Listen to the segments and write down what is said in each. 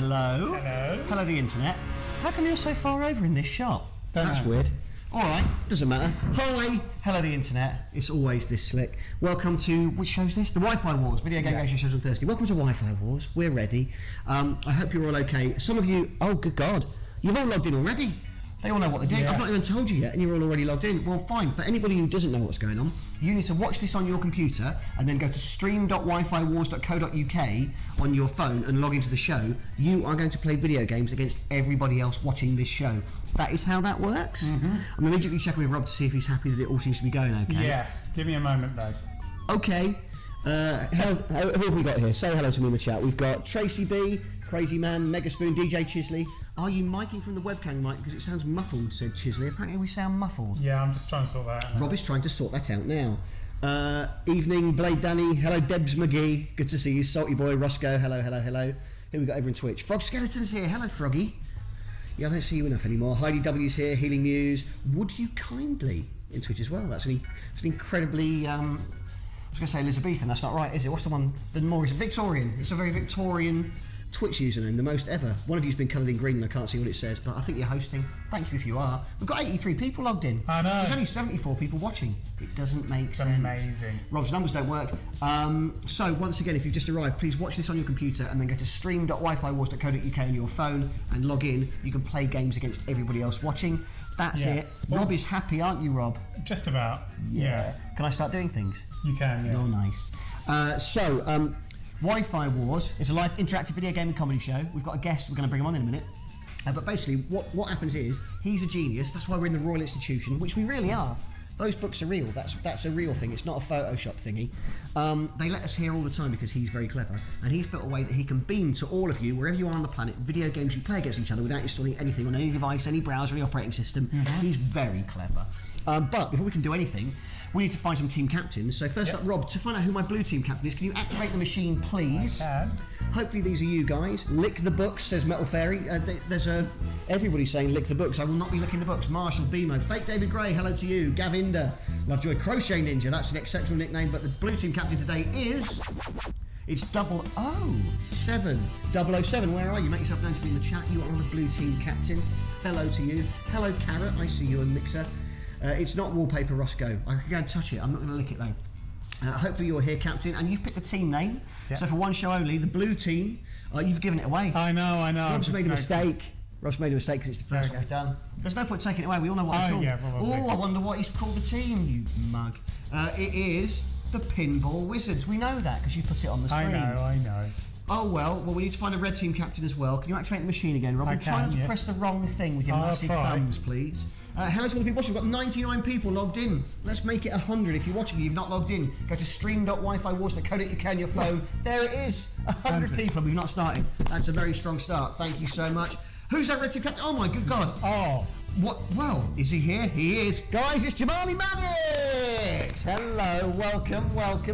Hello. Hello. Hello, the internet. How come you're so far over in this shop? That's know. weird. All right, doesn't matter. Hi. Hello, the internet. It's always this slick. Welcome to, which show's this? The Wi-Fi Wars, video game shows on Thursday. Welcome to Wi-Fi Wars. We're ready. I hope you're all okay. Some of you, oh, good God, you've all logged in already. They all know what they're doing. Yeah. I've not even told you yet, and you're all already logged in. Well, fine. For anybody who doesn't know what's going on, you need to watch this on your computer and then go to stream.wifywars.co.uk on your phone and log into the show. You are going to play video games against everybody else watching this show. That is how that works. I'm immediately checking with Rob to see if he's happy that it all seems to be going okay. Yeah, give me a moment though. Okay. Who have we got here? Say hello to me in the chat. We've got Tracy B, Crazy Man, Megaspoon, DJ Chisley. Are you miking from the webcam mic? Because it sounds muffled, said Chisley. Apparently we sound muffled. Yeah, I'm just trying to sort that out. Rob is trying to sort that out now. Evening, Blade Danny. Hello, Debs McGee. Good to see you. Salty Boy, Roscoe. Hello, hello, hello. Here we got over in Twitch. Frog Skeleton's here. Hello, Froggy. Yeah, I don't see you enough anymore. Heidi W's here. Healing Muse. Would you kindly in Twitch as well? That's an incredibly... I was going to say Elizabethan, that's not right, is it? What's the one? The more is Victorian. It's a very Victorian Twitch username, the most ever. One of you's been coloured in green and I can't see what it says, but I think you're hosting. Thank you if you are. We've got 83 people logged in. I know. There's only 74 people watching. It doesn't make sense. Amazing. Rob's numbers don't work. So once again, if you've just arrived, please watch this on your computer and then go to stream.wifywars.co.uk on your phone and log in. You can play games against everybody else watching. That's it. Rob is happy, aren't you, Rob? Just about. Yeah. Can I start doing things? You can, yeah. You're nice. Wi-Fi Wars is a live interactive video gaming comedy show. We've got a guest. We're going to bring him on in a minute. But basically, what happens is he's a genius. That's why we're in the Royal Institution, which we really are. Those books are real. That's a real thing. It's not a Photoshop thingy. They let us here all the time because he's very clever, and he's built a way that he can beam to all of you, wherever you are on the planet, video games you play against each other without installing anything on any device, any browser, any operating system. He's very clever. But before we can do anything, we need to find some team captains. So first up, Rob, to find out who my blue team captain is, can you activate the machine, please? I can. Hopefully these are you guys. Lick the books, says Metal Fairy. There's everybody saying lick the books. I will not be licking the books. Marshall, Bemo, Fake David Gray, hello to you. Gavinda, Lovejoy, Crochet Ninja, that's an exceptional nickname, but the blue team captain today is... It's 007. 007, where are you? Make yourself known to me in the chat. You are the blue team captain. Hello to you. Hello, Carrot, I see you in Mixer. It's not wallpaper, Roscoe. I can go and touch it. I'm not going to lick it though. Hopefully you're here, Captain, and you've picked the team name. Yep. So for one show only, the blue team, you've given it away. I know. Rob's made a mistake. Rob's made a mistake because it's the first one we've done. There's no point taking it away. We all know what it's called. Yeah, probably. Oh, I wonder what he's called the team, you mug. It is the Pinball Wizards. We know that because you put it on the screen. I know. Oh, well, we need to find a red team captain as well. Can you activate the machine again, Rob? Try not to press the wrong thing with your massive thumbs, please. Hello to all the people watching. We've got 99 people logged in. Let's make it 100. If you're watching and you've not logged in, go to stream.wifywars.co.uk on your phone. There it is. 100 people and we've not started. That's a very strong start. Thank you so much. Who's that red team captain? Oh, my good God. Oh. What? Well, is he here? He is. Guys, it's Jamali Maddox. Hello. Welcome.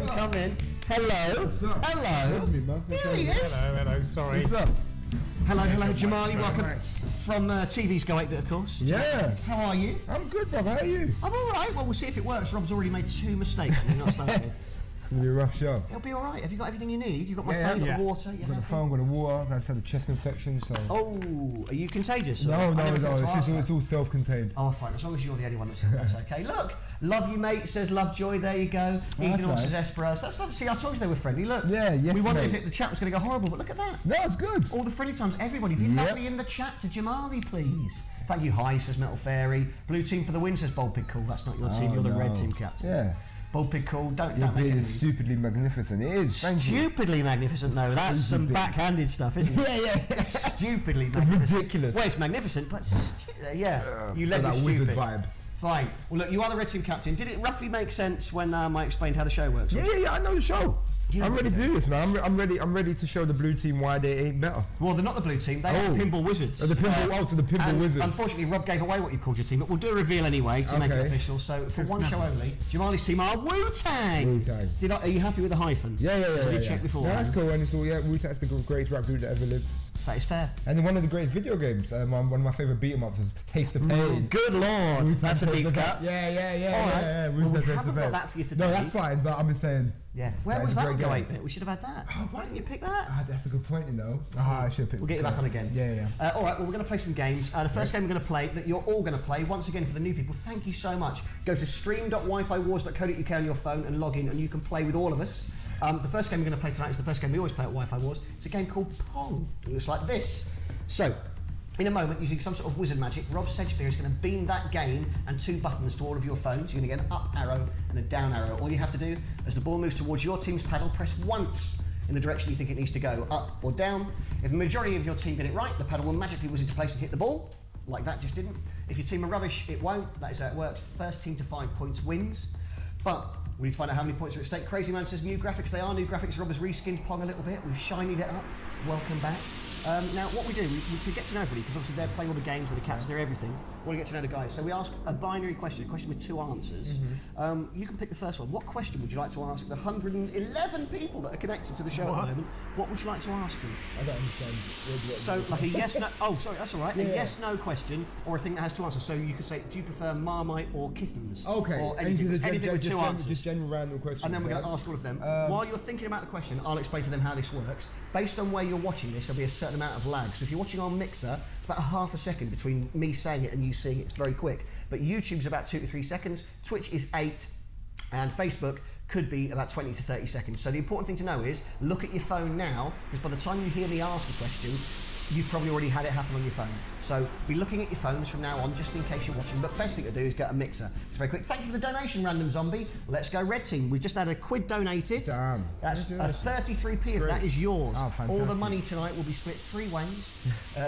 Come in. Hello. Hello. Here he is. Hello. Sorry. What's up? Hello, Jamali. Welcome from TV's Go 8-Bit, of course. Yeah. How are you? I'm good, brother. How are you? I'm all right. Well, we'll see if it works. Rob's already made 2 mistakes and we've not started. It's going to be a rough show. It'll be all right. Have you got everything you need? You've got my phone, got the water. I've got the phone, got the water. I've had a chest infection, so... Oh, are you contagious? No. It's all self-contained. Oh, fine. As long as you're the only one that's okay. Look, love you, mate, says Lovejoy. There you go. Eden says Esperas. That's not... See, I told you they were friendly. Look. Yeah, yes, we wondered if the chat was going to go horrible, but look at that. No, it's good. All the friendly times. Everybody, be lovely in the chat to Jamali, please. Thank you. Hi, says Metal Fairy. Blue team for the win, says Bold Pig Cool. That's not your team. You're the red team captain. Yeah. Bold Pig Cool. Don't make it. It's stupidly magnificent. It is. Stupidly magnificent, though. That's some backhanded stuff, isn't it? Yeah. Stupidly magnificent. Ridiculous. Well, it's magnificent, but you led me that stupid. wizard vibe. Fine. Well, look, you are the red team captain. Did it roughly make sense when I explained how the show works? Yeah. I know the show. I'm ready to do this, man. I'm ready to show the blue team why they ain't better. Well, they're not the blue team. They are the Pinball Wizards. The Pinball Wizards. Unfortunately, Rob gave away what you called your team, but we'll do a reveal anyway to make it official. So for one show only, Jamali's team are Wu-Tang. Are you happy with the hyphen? Yeah. So we checked before. Yeah, that's cool. And it's all Wu-Tang's the greatest rap group that ever lived. That is fair. And one of the greatest video games. One of my favourite beat 'em ups was Taste of Pain. Good lord, that's a deep cut. Yeah. Well, we haven't got that for you today. No, that's fine. But I'm just saying. Yeah. Where That was is a that great Go game. 8-bit? We should have had that. Why didn't you pick that? That's a good point, you know. I should have picked We'll get you back on again. Yeah. All right, well, we're going to play some games. The first game we're going to play, that you're all going to play, once again for the new people, thank you so much. Go to stream.wifiwars.co.uk on your phone and log in, and you can play with all of us. The first game we're going to play tonight is the first game we always play at Wi-Fi Wars. It's a game called Pong. It looks like this. So, in a moment, using some sort of wizard magic, Rob Sedgebeer is going to beam that game and 2 buttons to all of your phones. You're going to get an up arrow and a down arrow. All you have to do, as the ball moves towards your team's paddle, press once in the direction you think it needs to go, up or down. If the majority of your team get it right, the paddle will magically whiz into place and hit the ball. Like that, just didn't. If your team are rubbish, it won't. That is how it works. First team to 5 points wins. But we need to find out how many points are at stake. Crazy Man says new graphics. They are new graphics. Rob has reskinned Pong a little bit. We've shinied it up. Welcome back. Now, what we do, to get to know everybody, because obviously they're playing all the games, they're the captains, they're everything, we want to get to know the guys. So we ask a binary question, a question with 2 answers. You can pick the first one. What question would you like to ask the 111 people that are connected to the show at the moment? What would you like to ask them? I don't understand. So, like a yes, no, oh, sorry, that's all right. A yes, no question, or a thing that has 2 answers. So you could say, do you prefer Marmite or kittens? Okay. Or anything with 2 answers. Just general random questions. And then we're going to ask all of them. While you're thinking about the question, I'll explain to them how this works. Based on where you're watching this, there'll be a certain amount of lag. So if you're watching on Mixer, it's about a half a second between me saying it and you seeing it. It's very quick. But YouTube's about 2 to 3 seconds. Twitch is 8. And Facebook could be about 20 to 30 seconds. So the important thing to know is, look at your phone now, because by the time you hear me ask a question, you've probably already had it happen on your phone. So be looking at your phones from now on, just in case you're watching. But best thing to do is get a Mixer. It's very quick. Thank you for the donation, Random Zombie. Let's go Red Team. We've just had a quid donated. Damn. That's a 33p of that is yours. Oh, all the money tonight will be split 3 ways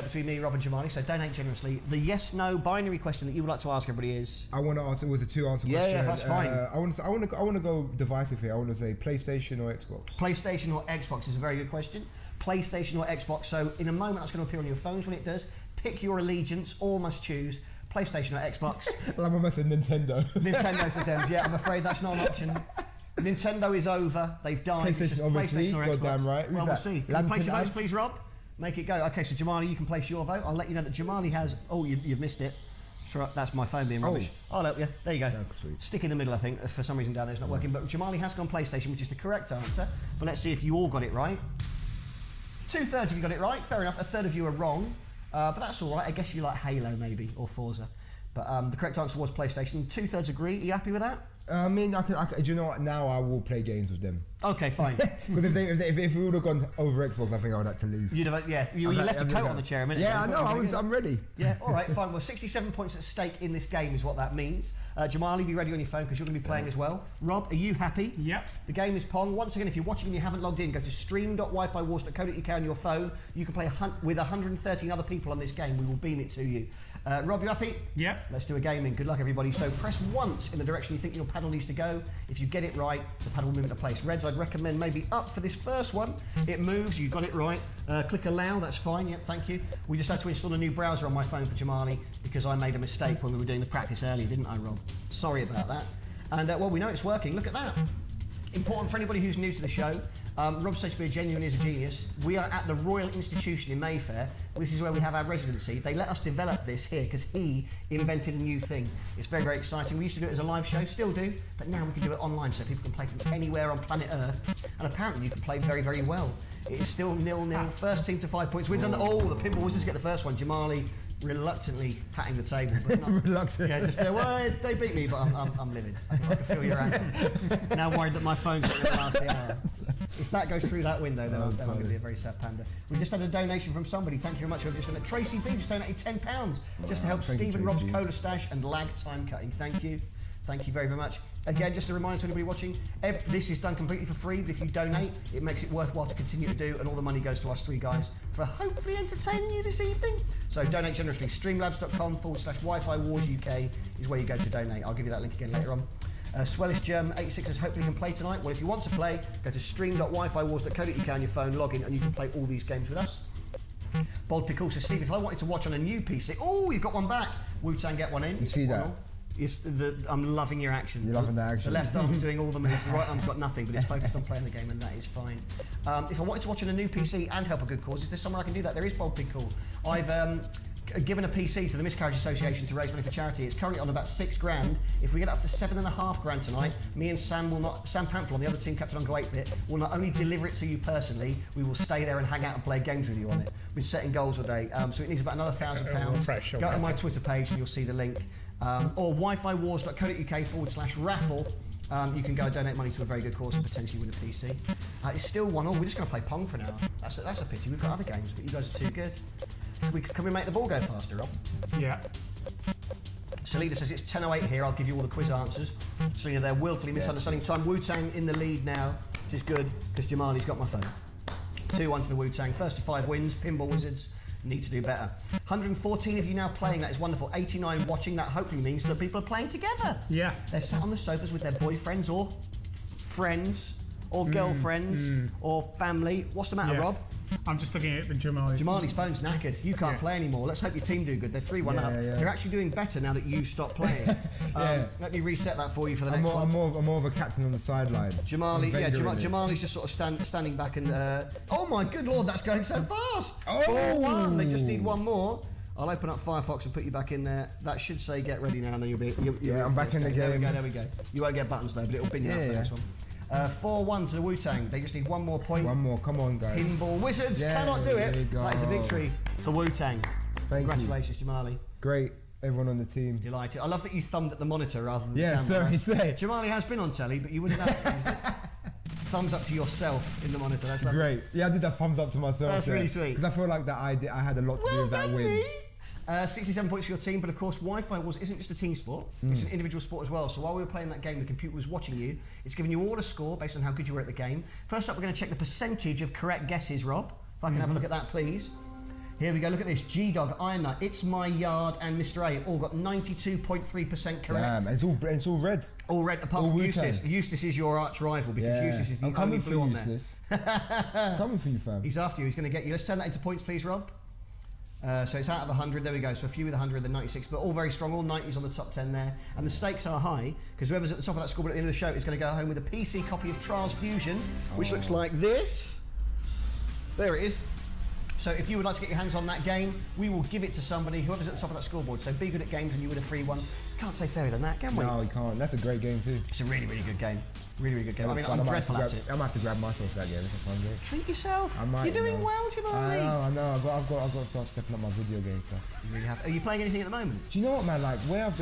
between me, Rob and Jamali. So donate generously. The yes/no binary question that you would like to ask everybody is. I want to ask. It was a 2-answer question. Yeah, that's fine. I want to go divisive here. I want to say PlayStation or Xbox. PlayStation or Xbox is a very good question. PlayStation or Xbox. So in a moment, that's going to appear on your phones when it does. Pick your allegiance. All must choose PlayStation or Xbox. Well, I'm a method Nintendo. Nintendo says Ems. Yeah, I'm afraid that's not an option. Nintendo is over. They've died. It's just PlayStation or Xbox. Goddamn right. Well, we'll see. Can you place your votes, please, Rob? Make it go. Okay, so Jamali, you can place your vote. I'll let you know that Jamali has. Oh, you've missed it. That's my phone being rubbish. I'll help you. There you go. Stick in the middle, I think. For some reason down there it's not working. But Jamali has gone PlayStation, which is the correct answer. But let's see if you all got it right. 2/3 of you got it right. Fair enough. 1/3 of you are wrong. But that's all right. I guess you like Halo maybe, or Forza. But the correct answer was PlayStation. 2/3 agree. Are you happy with that? I mean, do you know what? Now I will play games with them. Okay, fine. Because if we would have gone over Xbox, I think I would have to lose. You'd have, yeah. You left a coat on the chair a minute ago. Yeah, I know. I'm ready. Yeah, all right, fine. Well, 67 points at stake in this game is what that means. Jamali, be ready on your phone because you're going to be playing as well. Rob, are you happy? Yep. The game is Pong. Once again, if you're watching and you haven't logged in, go to stream.wifiwars.co.uk on your phone. You can play with 113 other people on this game. We will beam it to you. Rob, you happy? Yep. Let's do a gaming. Good luck, everybody. So press once in the direction you think your paddle needs to go. If you get it right, the paddle will move into place. Reds, I'd recommend maybe up for this first one. It moves, you got it right. Click allow, that's fine, yep, thank you. We just had to install a new browser on my phone for Jamali because I made a mistake when we were doing the practice earlier, didn't I, Rob? Sorry about that. And well, we know it's working, look at that. Important for anybody who's new to the show, Rob Sedgebeer genuinely is a genius. We are at the Royal Institution in Mayfair. This is where we have our residency. They let us develop this here because he invented a new thing. It's very, very exciting. We used to do it as a live show, still do, but now we can do it online so people can play from anywhere on planet Earth. And apparently you can play very, very well. It is still 0-0. First team to 5 points wins. And the pinball wizards get the first one. Jamali reluctantly patting the table. But not, Reluctant. Yeah, just well, they beat me, but I'm livid. I can feel your anger. Now worried that my phone's not going to last the hour. If that goes through that window, then I'm going to be a very sad panda. We just had a donation from somebody. Thank you very much. Tracy B just donated £10 just to help Stephen Rob's cola stash and lag time cutting. Thank you. Thank you very, very much. Again, just a reminder to anybody watching, this is done completely for free, but if you donate, it makes it worthwhile to continue to do, and all the money goes to us 3 guys for hopefully entertaining you this evening. So donate generously. Streamlabs.com/Wi-Fi Wars UK is where you go to donate. I'll give you that link again later on. Swellish Germ 86 says hopefully you can play tonight. Well, if you want to play, go to stream.wifiwars.co.uk on your phone, log in, and you can play all these games with us. Bold Pickle says, Steve, if I wanted to watch on a new PC, oh, you've got one back. Wu-Tang, get one in. You see that? I'm loving your action. You're loving the action. The left arm's doing all the moves, the right arm's got nothing, but it's focused on playing the game, and that is fine. If I wanted to watch on a new PC and help a good cause, is there somewhere I can do that? There is Bold Pickle. I've given a PC to the Miscarriage Association to raise money for charity. It's currently on about $6,000. If we get up to $7,500 tonight, me and Sam Pamphel on the other team, Captain Uncle 8-Bit, will not only deliver it to you personally, we will stay there and hang out and play games with you on it. We're setting goals all day, so it needs about another £1,000. Go to my Twitter page and you'll see the link. Or wifiwars.co.uk/raffle. You can go and donate money to a very good cause and potentially win a PC. It's still 1-1. We're just going to play Pong for now. That's a pity. We've got other games, but you guys are too good. Can we make the ball go faster, Rob? Yeah. Selena says it's 10:08 here. I'll give you all the quiz answers. Selena, they're willfully misunderstanding time. Wu-Tang in the lead now, which is good because Jamali's got my phone. 2-1 to the Wu-Tang. First to 5 wins. Pinball Wizards need to do better. 114 of you now playing. That is wonderful. 89 watching. That hopefully means that people are playing together. Yeah. They're sat on the sofas with their boyfriends or friends or girlfriends or family. What's the matter, Rob? I'm just looking at the Jamali's. Jamali's phone's knackered. You can't play anymore. Let's hope your team do good. They're 3-1 up. They're actually doing better now that you stopped playing. Let me reset that for you for the next one. I'm more of a captain on the sideline. Jamali's just sort of standing back and... oh my good lord, that's going so fast! Oh. 4-1. They just need one more. I'll open up Firefox and put you back in there. That should say get ready now, and then you'll be... I'm back in the game. There we go. You won't get buttons though, but it'll bin you out for the next one. 4-1 to the Wu-Tang. They just need one more point. One more, come on, guys. Pinball Wizards cannot do it. That is a victory for Wu-Tang. Congratulations, Jamali. Great, everyone on the team. Delighted. I love that you thumbed at the monitor rather than the camera. Sorry, say. Jamali has been on telly, but you wouldn't have. Thumbs up to yourself in the monitor. That's great. Yeah, I did that thumbs up to myself. That's really sweet. Because I feel like that I had a lot to do with that win. 67 points for your team, but of course Wi-Fi isn't just a team sport, it's an individual sport as well. So while we were playing that game, the computer was watching you. It's giving you all a score based on how good you were at the game. First up, we're going to check the percentage of correct guesses, Rob. If I can have a look at that, please. Here we go, look at this. G-Dog, Iron Knight, It's My Yard and Mr. A all got 92.3% correct. Damn, it's all red. All red, apart from Eustace. Eustace is your arch rival because Eustace is the only blue on there. I'm coming for you, fam. He's after you, he's going to get you. Let's turn that into points, please, Rob. So it's out of 100, there we go. So a few with 100, then 96, but all very strong, all 90s on the top 10 there. And the stakes are high, because whoever's at the top of that scoreboard at the end of the show is going to go home with a PC copy of Trials Fusion, which looks like this. There it is. So if you would like to get your hands on that game, we will give it to somebody, whoever's at the top of that scoreboard. So be good at games and you win a free one. Can't say fairer than that, can we? No, we can't. That's a great game too. It's a really, really good game. Really, really good game. I mean, I'm dreadful at it. I'm gonna have to grab myself that game. It's a fun game. Treat yourself. I might, You're doing well, Jamali. I know. I've got to start stepping up my video game stuff. You really have. Are you playing anything at the moment? Do you know what, man? Like where I've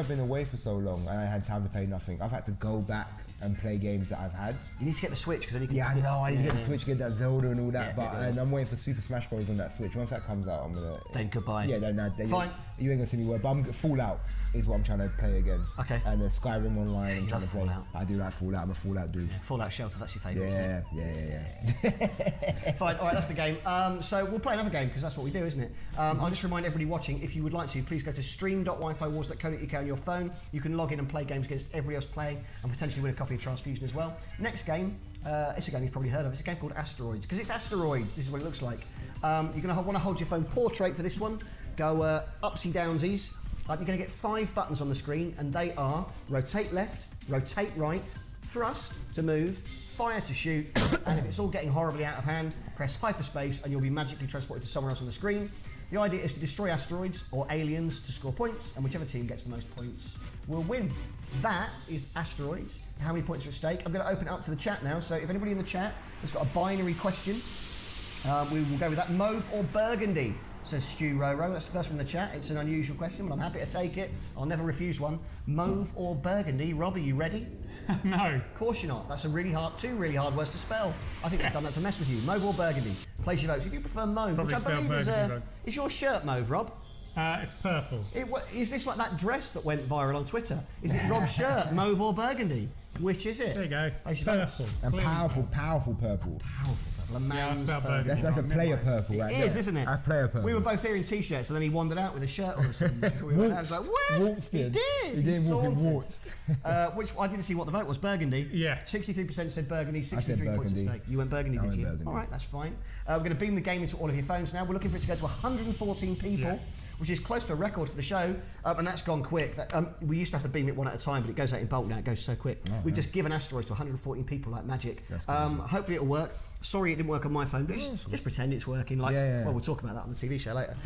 been away for so long, and I had time to play nothing. I've had to go back and play games that I've had. You need to get the Switch because then you can. Yeah, I know. I need to get the Switch, get that Zelda and all that. And I'm waiting for Super Smash Bros on that Switch. Once that comes out, I'm gonna. Then goodbye. Yeah, then fine. You ain't gonna see me work. But Fallout is what I'm trying to play again. Okay. And the Skyrim Online. I'm trying to play. Fallout. I do like Fallout. I'm a Fallout dude. Yeah, Fallout Shelter. That's your favourite. Isn't it? Yeah. Fine. All right, that's the game. So we'll play another game because that's what we do, isn't it? I'll just remind everybody watching, if you would like to, please go to stream.wifiwars.co.uk on your phone. You can log in and play games against everybody else playing, and potentially win a copy of Transfusion as well. Next game. It's a game you've probably heard of. It's a game called Asteroids, because it's asteroids. This is what it looks like. You're going to want to hold your phone portrait for this one. Go upsy downsies. You're going to get 5 buttons on the screen, and they are rotate left, rotate right, thrust to move, fire to shoot, and if it's all getting horribly out of hand, press hyperspace, and you'll be magically transported to somewhere else on the screen. The idea is to destroy asteroids or aliens to score points, and whichever team gets the most points will win. That is Asteroids. How many points are at stake? I'm going to open it up to the chat now, so if anybody in the chat has got a binary question, we will go with that. Mauve or burgundy, says Stu Roro. That's the first one in the chat. It's an unusual question, but I'm happy to take it. I'll never refuse one. Mauve or burgundy? Rob, are you ready? No. Of course you're not. That's two really hard words to spell. I think they've done that to mess with you. Mauve or burgundy? Place your votes. If you prefer mauve, Probably which I believe is your shirt mauve, Rob? It's purple. Is this like that dress that went viral on Twitter? Is it Rob's shirt, mauve or burgundy? Which is it? There you go. Purple. And powerful purple. Powerful purple. A man's purple. That's a player purple, right? It is, isn't it? A player purple. We were both here in t-shirts, and then he wandered out with a shirt on. I was like, what? He did. He didn't walk. Which I didn't see what the vote was. Burgundy. Yeah. 63% said burgundy. 63 burgundy. points at stake. You went burgundy, did you? Burgundy. All right, that's fine. We're going to beam the game into all of your phones now. We're looking for it to go to 114 people. Yeah. which is close to a record for the show, and that's gone quick. We used to have to beam it one at a time, but it goes out in bulk now. It goes so quick. We've just given asteroids to 114 people like magic. Hopefully it'll work. Sorry it didn't work on my phone, but just pretend it's working. Well, we'll talk about that on the TV show later.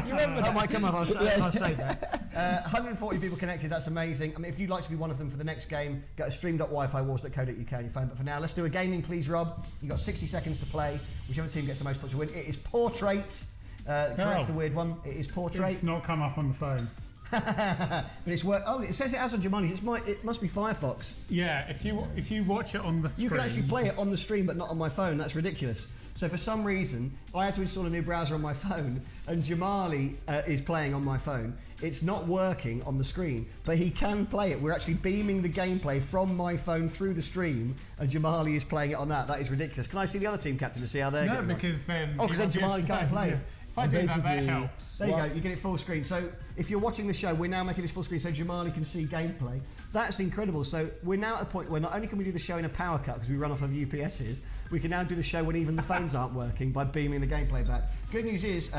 You remember that might come up. I'll save that. 140 people connected. That's amazing. I mean, if you'd like to be one of them for the next game, go to stream.wifywars.co.uk on your phone. But for now, let's do a gaming, please, Rob. You've got 60 seconds to play. Whichever team gets the most points will win. It is Portrait. Correct the weird one. It is Portrait. It's not come up on the phone. But it's work. Oh, it says it has on Jamani's. It must be Firefox. Yeah, if you watch it on the screen, you can actually play it on the stream, but not on my phone. That's ridiculous. So for some reason, I had to install a new browser on my phone, and Jamali is playing on my phone. It's not working on the screen, but he can play it. We're actually beaming the gameplay from my phone through the stream, and Jamali is playing it on that. That is ridiculous. Can I see the other team captain to see how they're getting on? No, because then Jamali can't play. Yeah. If I do that helps. There you go, you get it full screen. So if you're watching the show, we're now making this full screen so Jamali can see gameplay. That's incredible. So we're now at the point where not only can we do the show in a power cut because we run off of UPSs, we can now do the show when even the phones aren't working by beaming the gameplay back. Good news is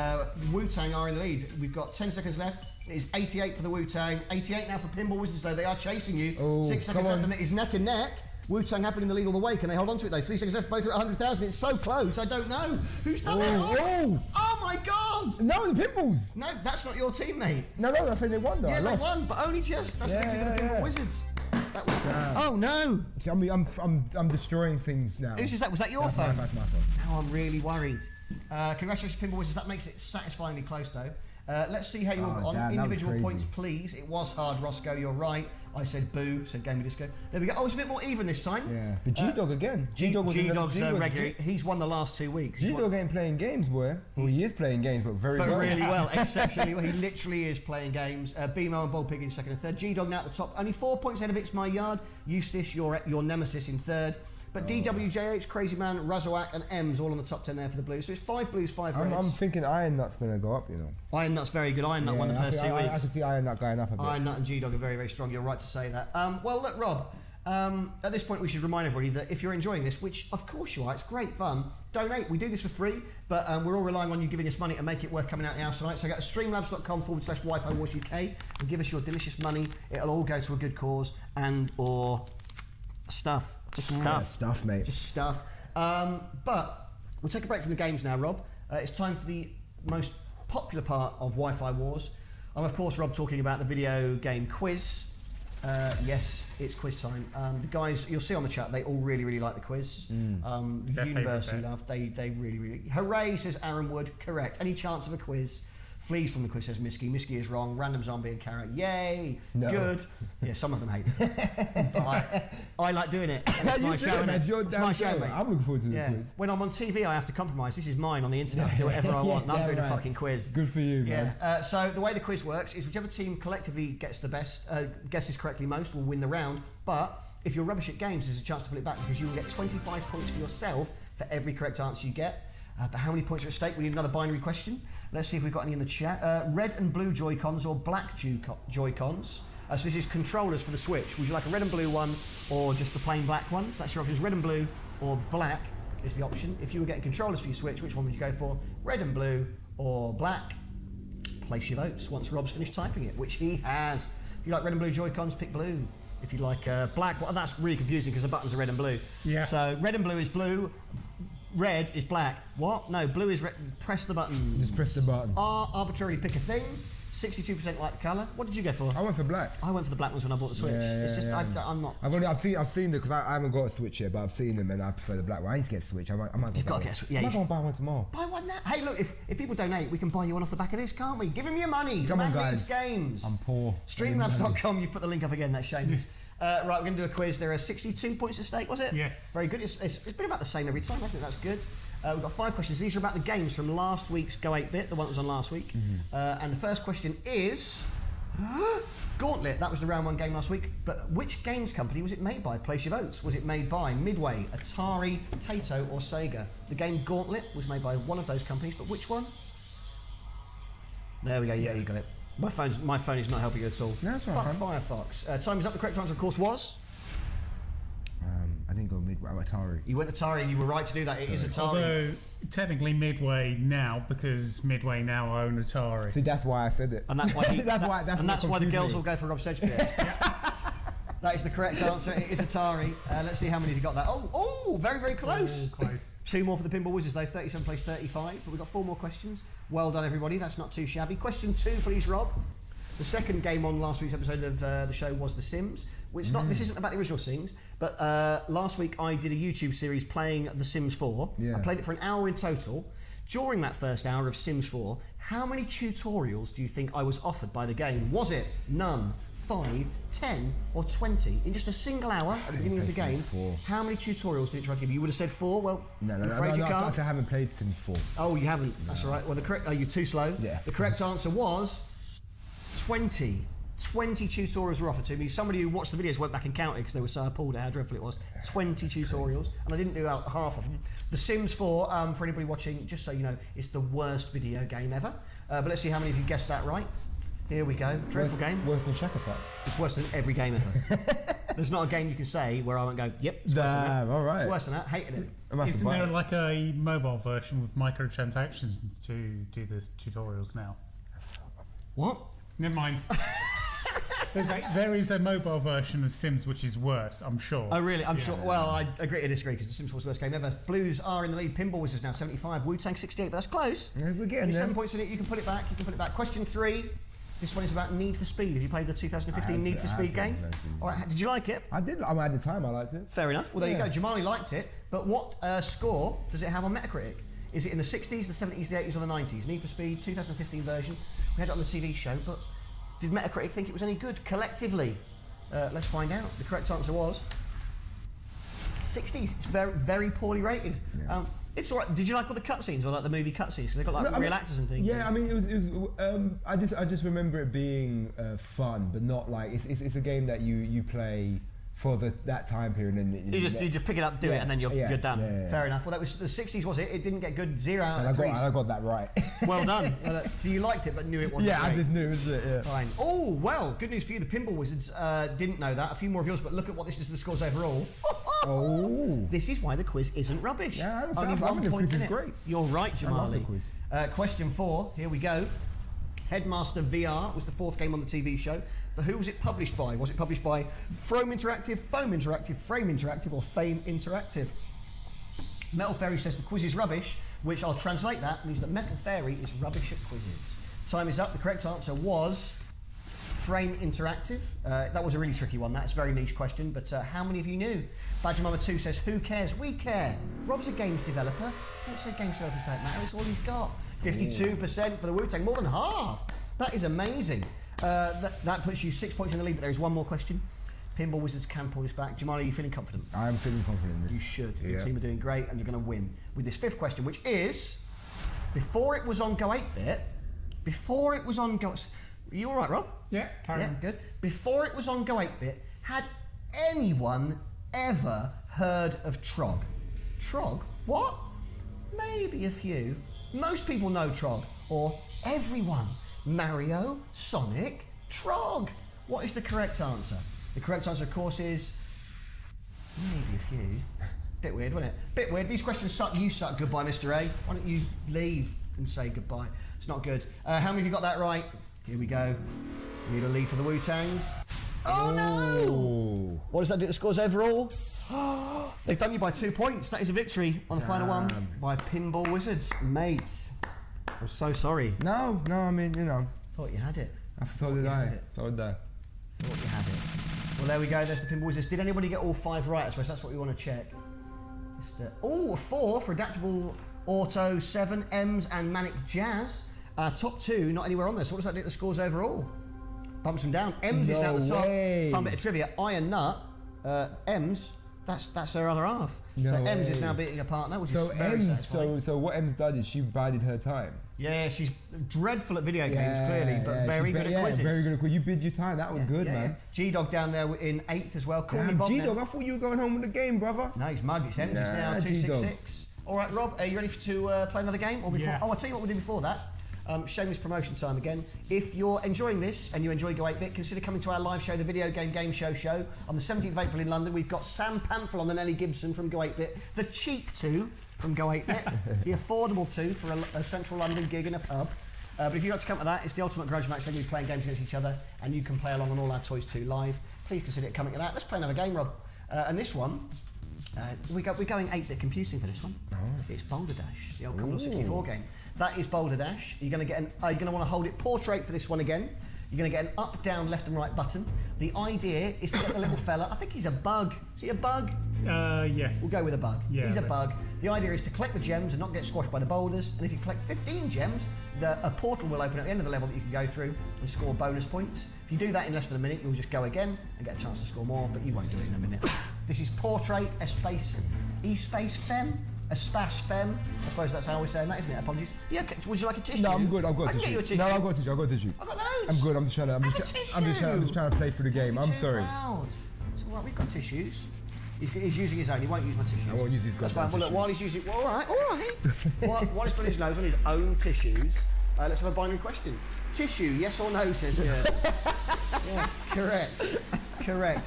Wu-Tang are in the lead. We've got 10 seconds left. It is 88 for the Wu-Tang, 88 now for Pinball Wizards though. They are chasing you. 6 seconds left and it is neck and neck. Wu-Tang have been in the lead all the way. Can they hold on to it though? 3 seconds left, both are at 100,000. It's so close, I don't know. Who's done it? Oh my God! No, the Pinballs! No, that's not your team, mate. No, I think they won though. Yeah, they won, but only just. That's victory for the Pinball Wizards. Oh no! See, I'm destroying things now. Who's that? Was that your phone? That's my phone. Now I'm really worried. Congratulations, Pinball Wizards. That makes it satisfyingly close though. Let's see how you all got on. Individual points, please. It was hard, Roscoe. You're right. I said boo, said Gaming Disco. There we go. Oh, it's a bit more even this time. Yeah. But G-Dog again. G-Dog's regular. He's won the last 2 weeks. G-Dog ain't playing games, boy. Well, he is playing games, but very well. really well. Exceptionally well. He literally is playing games. BMO and Bald Pig in second and third. G-Dog now at the top. Only 4 points ahead of It's My Yard. Eustace, your nemesis, in third. But DWJH, Crazy Man, Razawak and M's all on the top 10 there for the Blues. So it's 5 Blues, 5 Reds. I'm thinking Iron Nut's going to go up, you know. Iron Nut's very good. Iron Nut won the first 2 weeks. I can see Iron Nut going up a bit. Iron Nut and G-Dog are very, very strong. You're right to say that. Well, look, Rob, at this point we should remind everybody that if you're enjoying this, which of course you are, it's great fun, donate. We do this for free, but we're all relying on you giving us money to make it worth coming out the house tonight. So go to streamlabs.com/Wi-Fi Wars UK and give us your delicious money. It'll all go to a good cause and or stuff. Just stuff. Yeah, stuff, mate. Just stuff. But we'll take a break from the games now, Rob. It's time for the most popular part of Wi-Fi Wars. I'm, of course, Rob, talking about the video game quiz. Yes, it's quiz time. The guys, you'll see on the chat, they all really, really like the quiz. Universally loved. They really, really... Hooray, says Aaron Wood. Correct. Any chance of a quiz? Flees from the quiz, says Misky. Misky is wrong. Random Zombie and Carrot. Yay! No. Good. Yeah, some of them hate it. But I like doing it. And it's my show, isn't it? It's my show, mate. I'm looking forward to the quiz. When I'm on TV, I have to compromise. This is mine on the internet. I can do whatever I want. And I'm doing a fucking quiz. Good for you, man. Yeah. So the way the quiz works is whichever team collectively gets the best, guesses correctly most, will win the round. But if you're rubbish at games, there's a chance to put it back because you will get 25 points for yourself for every correct answer you get. But how many points are at stake? We need another binary question. Let's see if we've got any in the chat. Red and blue Joy-Cons or black Joy-Cons. So this is controllers for the Switch. Would you like a red and blue one or just the plain black ones? That's your options. Red and blue or black is the option. If you were getting controllers for your Switch, which one would you go for? Red and blue or black? Place your votes once Rob's finished typing it, which he has. If you like red and blue Joy-Cons, pick blue. If you like black, well, that's really confusing because the buttons are red and blue. Yeah. So red and blue is blue. Red is black. What? No, blue is red. Press the button. Just press the button. Arbitrarily pick a thing. 62% like the colour. What did you go for? I went for black. I went for the black ones when I bought the Switch. It's just I'm not. I've seen them because I haven't got a Switch yet, but I've seen them and I prefer the black one. I need to get a Switch. I might You've got to get a Switch. Yeah, I'm going to buy one tomorrow. Buy one now. Hey, look, if people donate, we can buy you one off the back of this, can't we? Give him your money. Come on, guys. Games. I'm poor. Streamlabs.com. You put the link up again. That's shameless. Right, we're going to do a quiz. There are 62 points at stake, was it? Yes. Very good. It's been about the same every time, hasn't it? That's good. We've got 5 questions. These are about the games from last week's Go 8-Bit, the one that was on last week. And the first question is... Gauntlet, that was the round 1 game last week. But which games company was it made by? Place your votes. Was it made by Midway, Atari, Taito or Sega? The game Gauntlet was made by one of those companies, but which one? There we go. Yeah, you got it. My phone is not helping you at all. No, that's right. Fuck Firefox. Time is up. The correct answer, of course, was... I didn't go Midway. Atari. You went Atari and you were right to do that. It is Atari. Although technically Midway now, because Midway now own Atari. See, that's why I said it. And that's why that's why the girls all go for Rob Sedgbeer. That is the correct answer. It is Atari. Let's see how many of you got that. Oh, very, very close. Close. 2 more for the Pinball Wizards though. 37 plays 35. But we've got 4 more questions. Well done, everybody. That's not too shabby. Question 2, please, Rob. The second game on last week's episode of the show was The Sims. Which this isn't about the original Sims, but last week I did a YouTube series playing The Sims 4. Yeah. I played it for an hour in total. During that first hour of Sims 4, how many tutorials do you think I was offered by the game? Was it none, 5, 10, or 20? In just a single hour at the beginning of the game, 4. how many tutorials did it try to give you? You would have said 4. Well, No, I'm afraid you can't. I haven't played Sims 4. Oh, you haven't. That's all right. Well, the correct. You're too slow. Yeah. The correct answer was 20. 20 tutorials were offered to me. Somebody who watched the videos went back and counted because they were so appalled at how dreadful it was. 20 tutorials, and I didn't do out half of them. The Sims 4, for anybody watching, just so you know, it's the worst video game ever. But let's see how many of you guessed that right. Here we go. Dreadful game. Worse than Shack Attack. It's worse than every game ever. There's not a game you can say where I won't go, yep, it's worse than that. All right. It's worse than that. Hated it. Isn't there like a mobile version with microtransactions to do the tutorials now? What? Never mind. There is a mobile version of Sims which is worse, I'm sure. Oh, really? I'm sure. Well, I agree to disagree because the Sims 4's worst game ever. Blues are in the lead. Pinball Wizards now 75. Wu-Tang 68, but that's close. Yeah, we're getting there. 7 points in it. You can put it back. You can put it back. Question 3. This one is about Need for Speed. Have you played the 2015 Need for Speed game? All right. Did you like it? I did. I mean, at the time, I liked it. Fair enough. Well, there you go. Jamali liked it. But what score does it have on Metacritic? Is it in the 60s, the 70s, the 80s, or the 90s? Need for Speed, 2015 version. We had it on the TV show, but did Metacritic think it was any good collectively? Let's find out. The correct answer was 60s. It's very, very poorly rated. Yeah. It's all right. Did you like all the cutscenes or like the movie cutscenes? Because they got like real actors and things. Yeah, I mean, it was. I just remember it being fun, but not like it's a game that you play for that time period, and you just pick it up, do it, and then you're done. Yeah. Fair enough. Well, that was the 60s, was it? It didn't get good. 0 out of 3. I got that right. Well done. So you liked it, but knew it wasn't. Yeah, great. I just knew it was it. Yeah. Fine. Oh well, good news for you. The Pinball Wizards didn't know that. A few more of yours, but look at what this is for the scores overall. Oh. This is why the quiz isn't rubbish. Yeah, only I 1 think the point quiz in is it. great. You're right, I love the Jamali. quiz. Question 4. Here we go. Headmaster VR was the 4th game on the TV show, but who was it published by? Was it published by Foam Interactive, Frame Interactive, or Fame Interactive? Metal Fairy says the quiz is rubbish, which I'll translate that means that Metal Fairy is rubbish at quizzes. Time is up. The correct answer was Frame Interactive. That was a really tricky one. That's a very niche question, but how many of you knew? Badger Mama 2 says, who cares? We care. Rob's a games developer. Don't say games developers don't matter. It's all he's got. 52% for the Wu-Tang, more than half. That is amazing. That puts you 6 points in the lead, but there is one more question. Pinball Wizards can pull this back. Jamali, are you feeling confident? I am feeling confident in this. You should. Yeah. Your team are doing great, and you're going to win with this 5th question, which is, before it was on Go 8-bit, before it was on Go... You all right, Rob? Yeah, carry on. Good. Before it was on Go 8-bit, had anyone ever heard of Trog? Trog? What? Maybe a few. Most people know Trog, or everyone. Mario, Sonic, Trog. What is the correct answer? The correct answer, of course, is maybe a few. Bit weird, wasn't it? Bit weird. These questions suck. You suck. Goodbye, Mr. A. Why don't you leave and say goodbye? It's not good. How many of you got that right? Here we go. We need a lead for the Wu-Tangs. Oh no! What does that do to the scores overall? They've done you by 2 points. That is a victory on the final one by Pinball Wizards. Mate, I'm so sorry. No, I mean, you know. Thought you had it. So did I. Thought you had it. Well, there we go. There's the Pinball Wizards. Did anybody get all 5 right? I suppose that's what we want to check. Oh, a 4 for Adaptable Auto, 7, M's and Manic Jazz. Top 2, not anywhere on there. So what does that do to the scores overall? Bumps them down. M's is now at the top. Fun bit of trivia. Iron Nut, M's, that's her other half. So M's is now beating a partner, which is very satisfying. So what M's did is she bided her time. Yeah, she's dreadful at video games, clearly, but very good at quizzes. Very good at quizzes. You bid your time. That was good, man. G-Dog down there in 8th as well. Call me Bob. G-Dog, I thought you were going home with the game, brother. No, he's mugged. It's M's. It's now 266. All right, Rob, are you ready to play another game? Or before? Yeah. Oh, I'll tell you what we'll do before that. Shameless promotion time again. If you're enjoying this and you enjoy Go 8-Bit, consider coming to our live show, the Video Game Show on the 17th of April in London. We've got Sam Pamphel on the Nelly Gibson from Go 8-Bit, the cheap 2 from Go 8-Bit, the affordable 2 for a central London gig in a pub. But if you'd like to come to that, it's the ultimate grudge match. They're going to be playing games against each other, and you can play along on All Our Toys 2 live. Please consider coming to that. Let's play another game, Rob. And this one, we're going 8-bit computing for this one. Oh. It's Boulder Dash, the old Commodore 64 game. That is Boulder Dash. You're going to want to hold it portrait for this one again. You're going to get an up, down, left and right button. The idea is to get the little fella, I think he's a bug. Is he a bug? Yes. We'll go with a bug. Yeah, he's a bug. The idea is to collect the gems and not get squashed by the boulders. And if you collect 15 gems, a portal will open at the end of the level that you can go through and score bonus points. If you do that in less than a minute, you'll just go again and get a chance to score more, but you won't do it in a minute. This is Portrait, E-Space Fem. A space fem. I suppose that's how we're saying that, isn't it? Apologies. Yeah, would you like a tissue? No, I'm good. I've got a tissue. I can get you a tissue. No, I've got a tissue. I've got a tissue. I've got loads. I'm good. I'm just trying to play through the game. I'm sorry. Proud. It's all right. We've got tissues. He's using his own. He won't use my tissues. I won't use his. That's fine. Well, look, while he's using, all right. While he's putting his nose on his own tissues, let's have a binary question. Tissue, yes or no? Says Gert. Yeah, correct.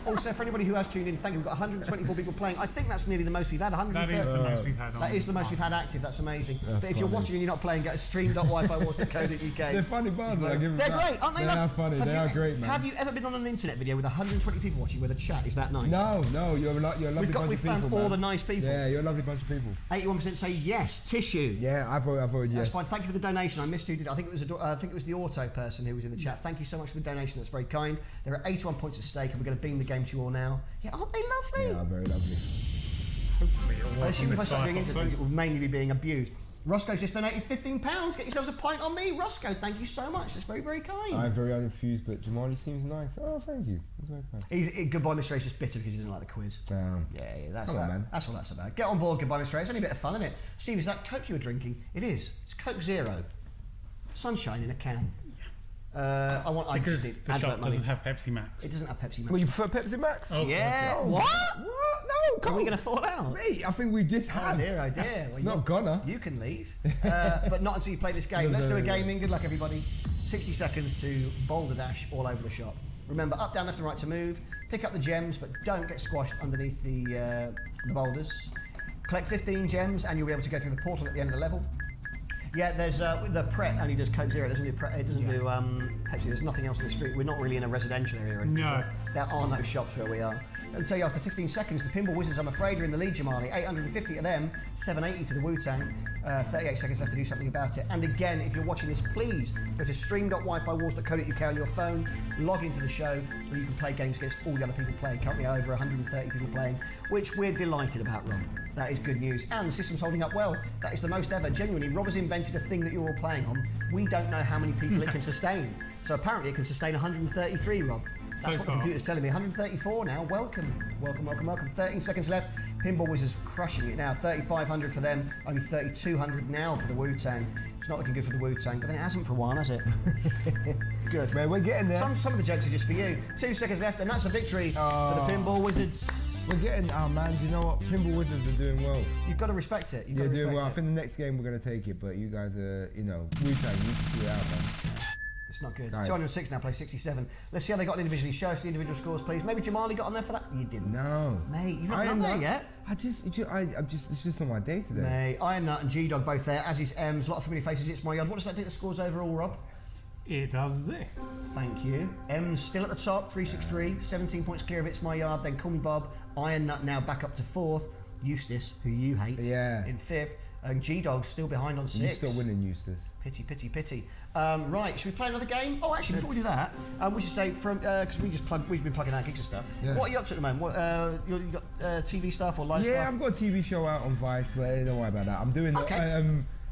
Also, for anybody who has tuned in, thank you. We've got 124 people playing. I think that's nearly the most we've had. 130. That is the most we've had. That is the most we've had active. That's amazing. But if you're watching and you're not playing, go to stream.wifywars.co.uk. They're funny bars. They're great, aren't they? They are funny. They are great, man. Have you ever been on an internet video with 120 people watching where the chat is that nice? No. You're a lovely bunch of people. We've found all the nice people. Yeah, you're a lovely bunch of people. 81% say yes. Tissue. Yeah, I've voted yes. That's fine. Thank you for the donation. I missed who did. I think it was the auto person who was in the chat. Thank you so much for the donation. That's very kind. There are 81 points at stake, and we're going to beam the game to you all now. Yeah, aren't they lovely? Yeah, very lovely. Hopefully it'll work. I assume if I start doing into things, it will mainly be being abused. Roscoe's just donated £15. Get yourselves a pint on me, Roscoe. Thank you so much. That's very, very kind. I'm very uninfused, but Jamali seems nice. Oh, thank you. That's very kind. Goodbye, Mr. A's just bitter because he doesn't like the quiz. Damn. Yeah, that's Come on, man. That's all that's about. Get on board, Goodbye, Mr. A. It's only a bit of fun, isn't it? Steve, is that Coke you were drinking? It is. It's Coke Zero. Sunshine in a can. Because the shop doesn't have Pepsi Max. It doesn't have Pepsi Max. Well, you prefer Pepsi Max? Oh, yeah. Okay. What? No, come Are we going to fall out? Mate, I think we just have. Oh dear. Well, not gonna. You can leave, but not until you play this game. Let's do a gaming. Good luck, everybody. 60 seconds to Boulder Dash all over the shop. Remember, up, down, left and right to move. Pick up the gems, but don't get squashed underneath the boulders. Collect 15 gems, and you'll be able to go through the portal at the end of the level. Yeah, there's the Pret only does Coke Zero. It doesn't do Pepsi. There's nothing else in the street. We're not really in a residential area. Or anything, no. So there are no shops where we are. I'll tell you after 15 seconds, the Pinball Wizards, I'm afraid, are in the lead, Jamali. 850 to them, 780 to the Wu-Tang. 38 seconds left to do something about it. And again, if you're watching this, please go to stream.wifywars.co.uk on your phone, log into the show, where you can play games against all the other people playing. Currently over 130 people playing, which we're delighted about, Rob. That is good news. And the system's holding up well. That is the most ever. Genuinely, Rob has invented a thing that you're all playing on. We don't know how many people it can sustain. So apparently it can sustain 133, Rob. That's what the computer's telling me. 134 now. Welcome. 13 seconds left. Pinball Wizards crushing it now. 3,500 for them. Only 3,200 now for the Wu-Tang. It's not looking good for the Wu-Tang, but then it hasn't for a while, has it? Good. Man, we're getting there. Some of the jokes are just for you. 2 seconds left, and that's a victory for the Pinball Wizards. We're getting, man, you know what? Pinball Wizards are doing well. You've got to respect it. You're doing well. I think the next game we're going to take it, but you guys are, Wu-Tang, you need to see it out, man. It's not good. Right. 206 now, play 67. Let's see how they got individually. Show us the individual scores, please. Maybe Jamali got on there for that? You didn't. No. Mate, you've not been on there yet. It's just not my day today. Mate, Iron Nut and G-Dog both there, as is M's. A lot of familiar faces. It's my yard. What does that do to scores overall, Rob? It does this. Thank you. M's still at the top, 363. 17 points clear of It's My Yard. Then Call Me Bob. Iron Nut now back up to 4th. Eustace, who you hate, in 5th. And G-Dog's still behind on 6th. You're still winning, Eustace. Pity. Right, should we play another game? Oh, actually, before we do that, we should say because we've been plugging out gigs and stuff. Yeah. What are you up to at the moment? What, you got TV stuff or live stuff? Yeah, I've got a TV show out on Vice, but don't worry about that. I'm doing. Okay.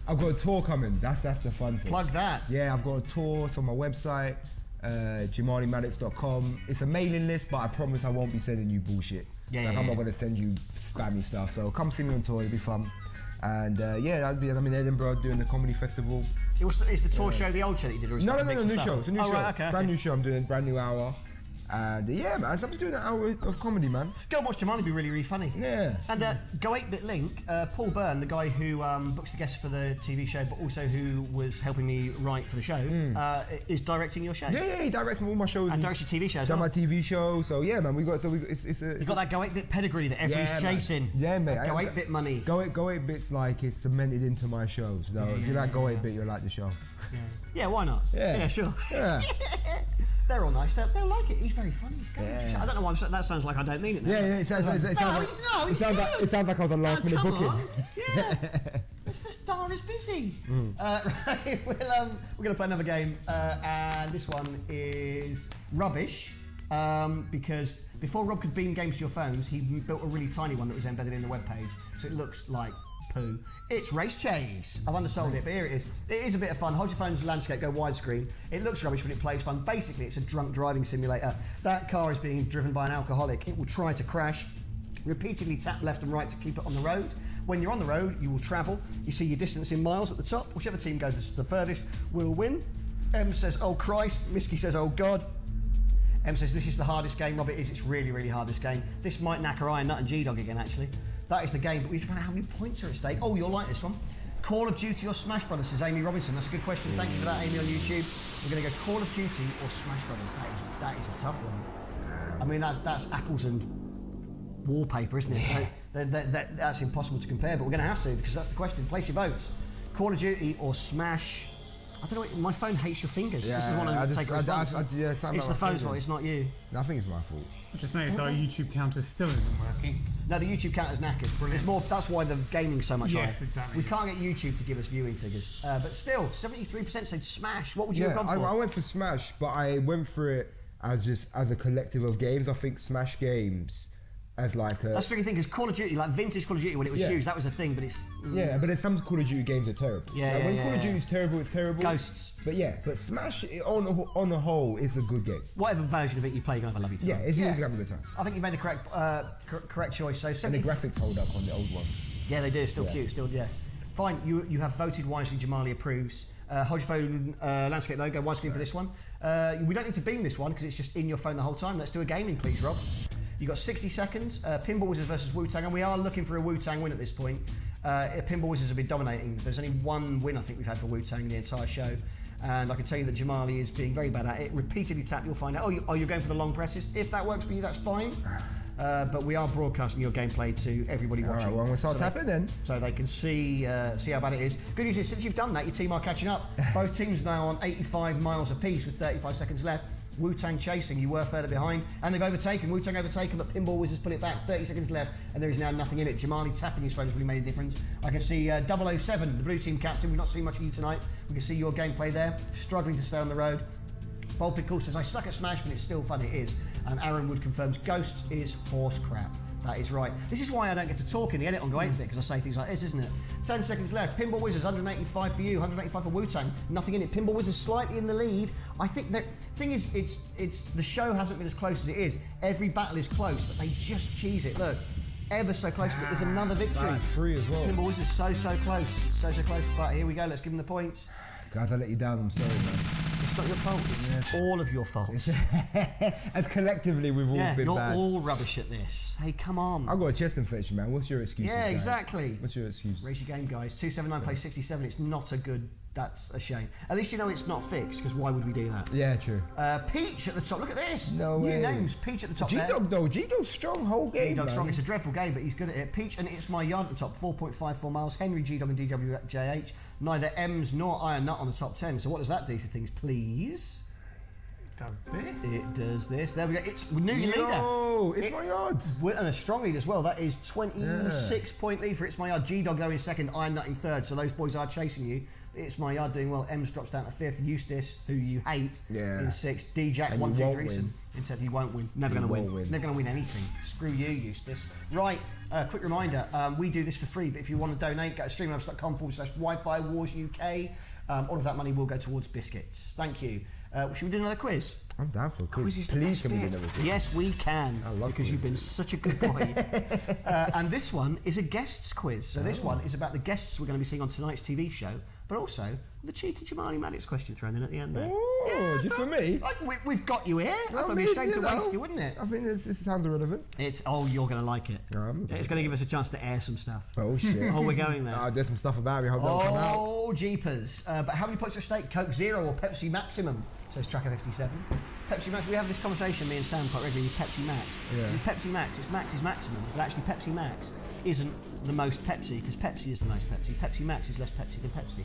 I've got a tour coming. That's the fun thing. Plug that. Yeah, I've got a tour. It's on my website, JamaliMaddox.com. It's a mailing list, but I promise I won't be sending you bullshit. I'm not going to send you spammy stuff. So come see me on tour. It'll be fun. And I'm in Edinburgh doing the comedy festival. Is the tour show the old show that you did, or is no, new show. It's a new show. Right, okay, brand new show. I'm doing brand new hour, And yeah, man, so I'm just doing an hour of comedy, man. Go and watch Jamali, it'd be really, really funny. Yeah. And Go 8-Bit Link, Paul Byrne, the guy who books the guests for the TV show, but also who was helping me write for the show, is directing your show. Yeah, he directs all my shows. And directs your TV shows. Done my TV show, so yeah, man, You've got that Go 8-Bit pedigree that everybody's chasing. Yeah, mate. Go 8-Bit money. Go 8-Bit's like it's cemented into my shows. So if you like Go 8-Bit, you'll like the show. Yeah, why not? Yeah, sure. Yeah. They're all nice. They'll like it. He's very funny. I don't know why I'm saying that. Sounds like I don't mean it now. Yeah, it sounds like I was a last minute booking. On. Yeah. It's just darn is busy. Right, we're going to play another game, and this one is rubbish, because before Rob could beam games to your phones, he built a really tiny one that was embedded in the webpage, so it looks like poo. It's Race Chase. I've undersold it, but here it is. It is a bit of fun. Hold your phone's landscape, go widescreen. It looks rubbish, but it plays fun. Basically, it's a drunk driving simulator. That car is being driven by an alcoholic. It will try to crash. Repeatedly tap left and right to keep it on the road. When you're on the road, you will travel. You see your distance in miles at the top. Whichever team goes the furthest will win. M says, oh Christ. Misky says, oh God. M says, this is the hardest game. Rob, it is. It's really, really hard, this game. This might knacker Iron Nut and G-Dog again, actually. That is the game, but we have to find out how many points are at stake. Oh, you'll like this one. Call of Duty or Smash Brothers, says Amy Robinson. That's a good question. Thank you for that, Amy, on YouTube. We're going to go Call of Duty or Smash Brothers. That is a tough one. I mean, that's apples and wallpaper, isn't it? That's impossible to compare, but we're going to have to, because that's the question. Place your votes. Call of Duty or Smash. I don't know, my phone hates your fingers. Yeah, this is one of the take response. It's the phone's fault, it's not you. I think it's my fault. I just noticed our YouTube counter still isn't working. No, the YouTube counter's knackered. It's more. That's why the gaming's so much higher. Yes, exactly. We can't get YouTube to give us viewing figures, but still, 73% said Smash. What would you have gone for? I went for Smash, but I went for it as a collective of games. I think Smash games as like a... That's the tricky thing, because Call of Duty, like vintage Call of Duty, when it was used, that was a thing, but it's... Yeah, but then some Call of Duty games are terrible. When Call of Duty is terrible, it's terrible. Ghosts. But Smash, on the whole, is a good game. Whatever version of it you play, you're going to have a lovely time. Yeah, it's going to have a good time. I think you made the correct choice. So and the graphics hold up on the old one. Yeah, they do. Still cute. Still, yeah. Fine, you have voted wisely. Jamali approves. Hold your phone landscape though. Go widescreen for this one. We don't need to beam this one because it's just in your phone the whole time. Let's do a gaming, please, Rob. You've got 60 seconds. Pinball Wizards versus Wu-Tang, and we are looking for a Wu-Tang win at this point. Pinball Wizards have been dominating. There's only one win I think we've had for Wu-Tang in the entire show. And I can tell you that Jamali is being very bad at it. Repeatedly tap, you'll find out. Oh, you're going for the long presses. If that works for you, that's fine. But we are broadcasting your gameplay to everybody watching. All right, well, we'll start tapping then. So they can see how bad it is. Good news is, since you've done that, your team are catching up. Both teams now on 85 miles apiece with 35 seconds left. Wu-Tang chasing, you were further behind, and they've overtaken. Wu-Tang overtaken, but Pinball Wizards put it back. 30 seconds left, and there is now nothing in it. Jamali tapping his phone has really made a difference. I can see 007, the blue team captain. We've not seen much of you tonight. We can see your gameplay there, struggling to stay on the road. Bold Pickle says, I suck at Smash, but it's still fun, it is. And Aaron Wood confirms, Ghosts is horse crap. That is right. This is why I don't get to talk in the edit on Go 8-Bit, because I say things like this, isn't it? 10 seconds left. Pinball Wizards, 185 for you, 185 for Wu-Tang. Nothing in it. Pinball Wizards slightly in the lead. I think the thing is, it's the show hasn't been as close as it is. Every battle is close, but they just cheese it. Look, ever so close, but there's another victory. Free as well. Pinball Wizards so close, so close. But here we go. Let's give them the points. Guys, I let you down. I'm sorry, man. It's not your fault. It's all of your faults. And collectively, we've all been bad. You're all rubbish at this. Hey, come on. I've got a chest infection, man. What's your excuse? Yeah, exactly. What's your excuse? Raise your game, guys. 279 plays 67. It's not a good. That's a shame. At least you know it's not fixed, because why would we do that? Yeah, true. Peach at the top. Look at this. No way. New names. Peach at the top. G-Dog though. G-Dog's strong whole game. G-Dog's strong. It's a dreadful game, but he's good at it. Peach and It's My Yard at the top. 4.54 miles. Henry, G-Dog, and DWJH. Neither M's nor Iron Nut on the top 10. So what does that do to things, please? Does this? It does this. There we go. We knew your leader. Oh, It's My Yard. And a strong lead as well. That is 26-point lead for It's My Yard. G-Dog though in second, Iron Nut in third. So those boys are chasing you. It's My Yard doing well. Ems drops down to fifth. Eustace, who you hate, in sixth. D-Jack, 1, 2, 3. In 10th, he won't win. Never going to win. Never going to win anything. Screw you, Eustace. Right, quick reminder. We do this for free, but if you want to donate, go to streamlabs.com/Wi-Fi Wars UK. All of that money will go towards biscuits. Thank you. Should we do another quiz? I'm down for a quiz. Quiz is the Please, best can we do bit. another quiz? Yes, we can. I love because quiz. you've been such a good boy. And this one is a guests quiz. So this one is about the guests we're going to be seeing on tonight's TV show, but also the cheeky Jamali Maddox question thrown in at the end there. Ooh. Oh, just for me? We've got you here. I thought it'd be a shame to waste you, wouldn't it? I think this sounds irrelevant. You're going to like it. It's going to give us a chance to air some stuff. Oh, shit. Oh, we're going there. There's some stuff about me. Hope that'll come out. Oh, jeepers. But how many points are at stake? Coke Zero or Pepsi Maximum? Says Tracker 57. Pepsi Max, we have this conversation, me and Sam, quite regularly, Pepsi Max. Yeah. It's Pepsi Max, it's Max's maximum, but actually Pepsi Max isn't the most Pepsi, because Pepsi is the most Pepsi. Pepsi Max is less Pepsi than Pepsi.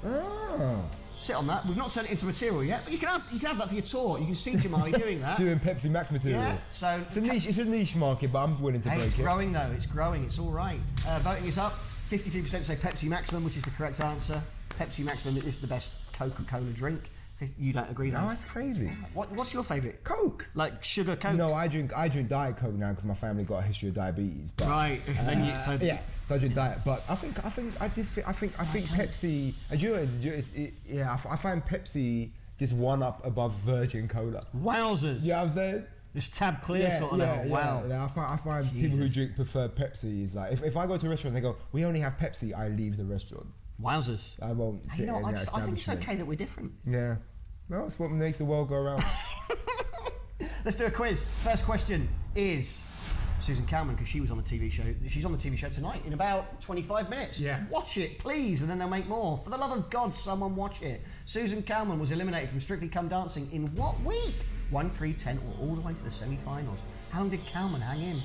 Oh. Sit on that. We've not turned it into material yet, but you can have that for your tour. You can see Jamali doing that. Doing Pepsi Max material. Yeah, so... It's a niche market, but I'm willing to break it. It's growing though, it's growing, it's all right. Voting is up. 53% say Pepsi Maximum, which is the correct answer. Pepsi Maximum is the best Coca-Cola drink. You don't agree though? No, that's crazy. What's your favourite? Coke. Like sugar Coke? No, I drink Diet Coke now because my family got a history of diabetes. But, right. Then so I drink Diet. But I think Pepsi. I find Pepsi just one up above Virgin Cola. Wowzers. You know what I'm saying? It's tab clear sort of level. Wow. Yeah, I find people who prefer Pepsi is like if I go to a restaurant and they go, we only have Pepsi, I leave the restaurant. Wowzers. I won't sit in that I think it's okay that we're different. Yeah. Well, it's what makes the world go around. Let's do a quiz. First question is Susan Calman, because she was on the TV show. She's on the TV show tonight in about 25 minutes. Yeah. Watch it, please, and then they'll make more. For the love of God, someone watch it. Susan Calman was eliminated from Strictly Come Dancing in what week? 1, 3, 10, or all the way to the semi-finals. How long did Calman hang in?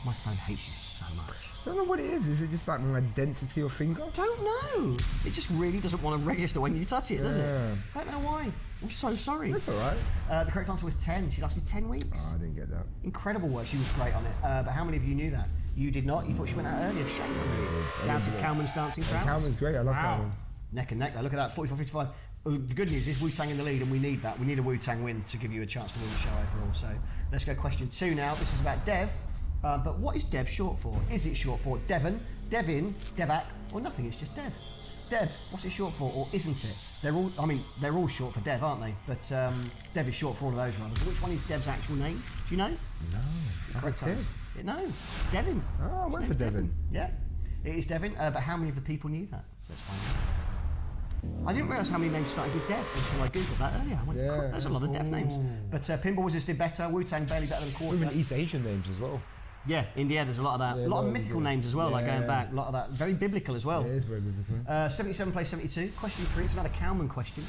My phone hates you so much. I don't know what it is. Is it just like my density of finger? Don't know. It just really doesn't want to register when you touch it, does it? Don't know why. I'm so sorry. That's all right. The correct answer was 10. She lasted 10 weeks. Oh, I didn't get that. Incredible work. She was great on it. But how many of you knew that? You did not. You thought she went out earlier. Shame on you. Down to Calman's dancing prowess. Calman's great. I love Calman. Neck and neck though. Look at that. 44-55. The good news is Wu-Tang in the lead, and we need that. We need a Wu-Tang win to give you a chance to win the show overall. So let's go question 2 now. This is about Dev. But what is Dev short for? Is it short for Devon, Devin, Devac, or nothing? It's just Dev. Dev, what's it short for, or isn't it? They're all short for Dev, aren't they? But Dev is short for all of those, rather. But which one is Dev's actual name? Do you know? No. Correct answer. No, Devin. Oh, I went for Devin. Yeah, it is Devin. But how many of the people knew that? Let's find out. I didn't realise how many names started with Dev until I googled that earlier. I went, there's a lot of Dev names. But Pinball Wizards did better. Wu-Tang barely better than Quarter. Even East Asian names as well. Yeah, India, there's a lot of that. Yeah, a lot of mythical names as well, like going back. A lot of that. Very biblical as well. Yeah, it is very biblical. 77 plays 72. Question 3, it's another Calman question.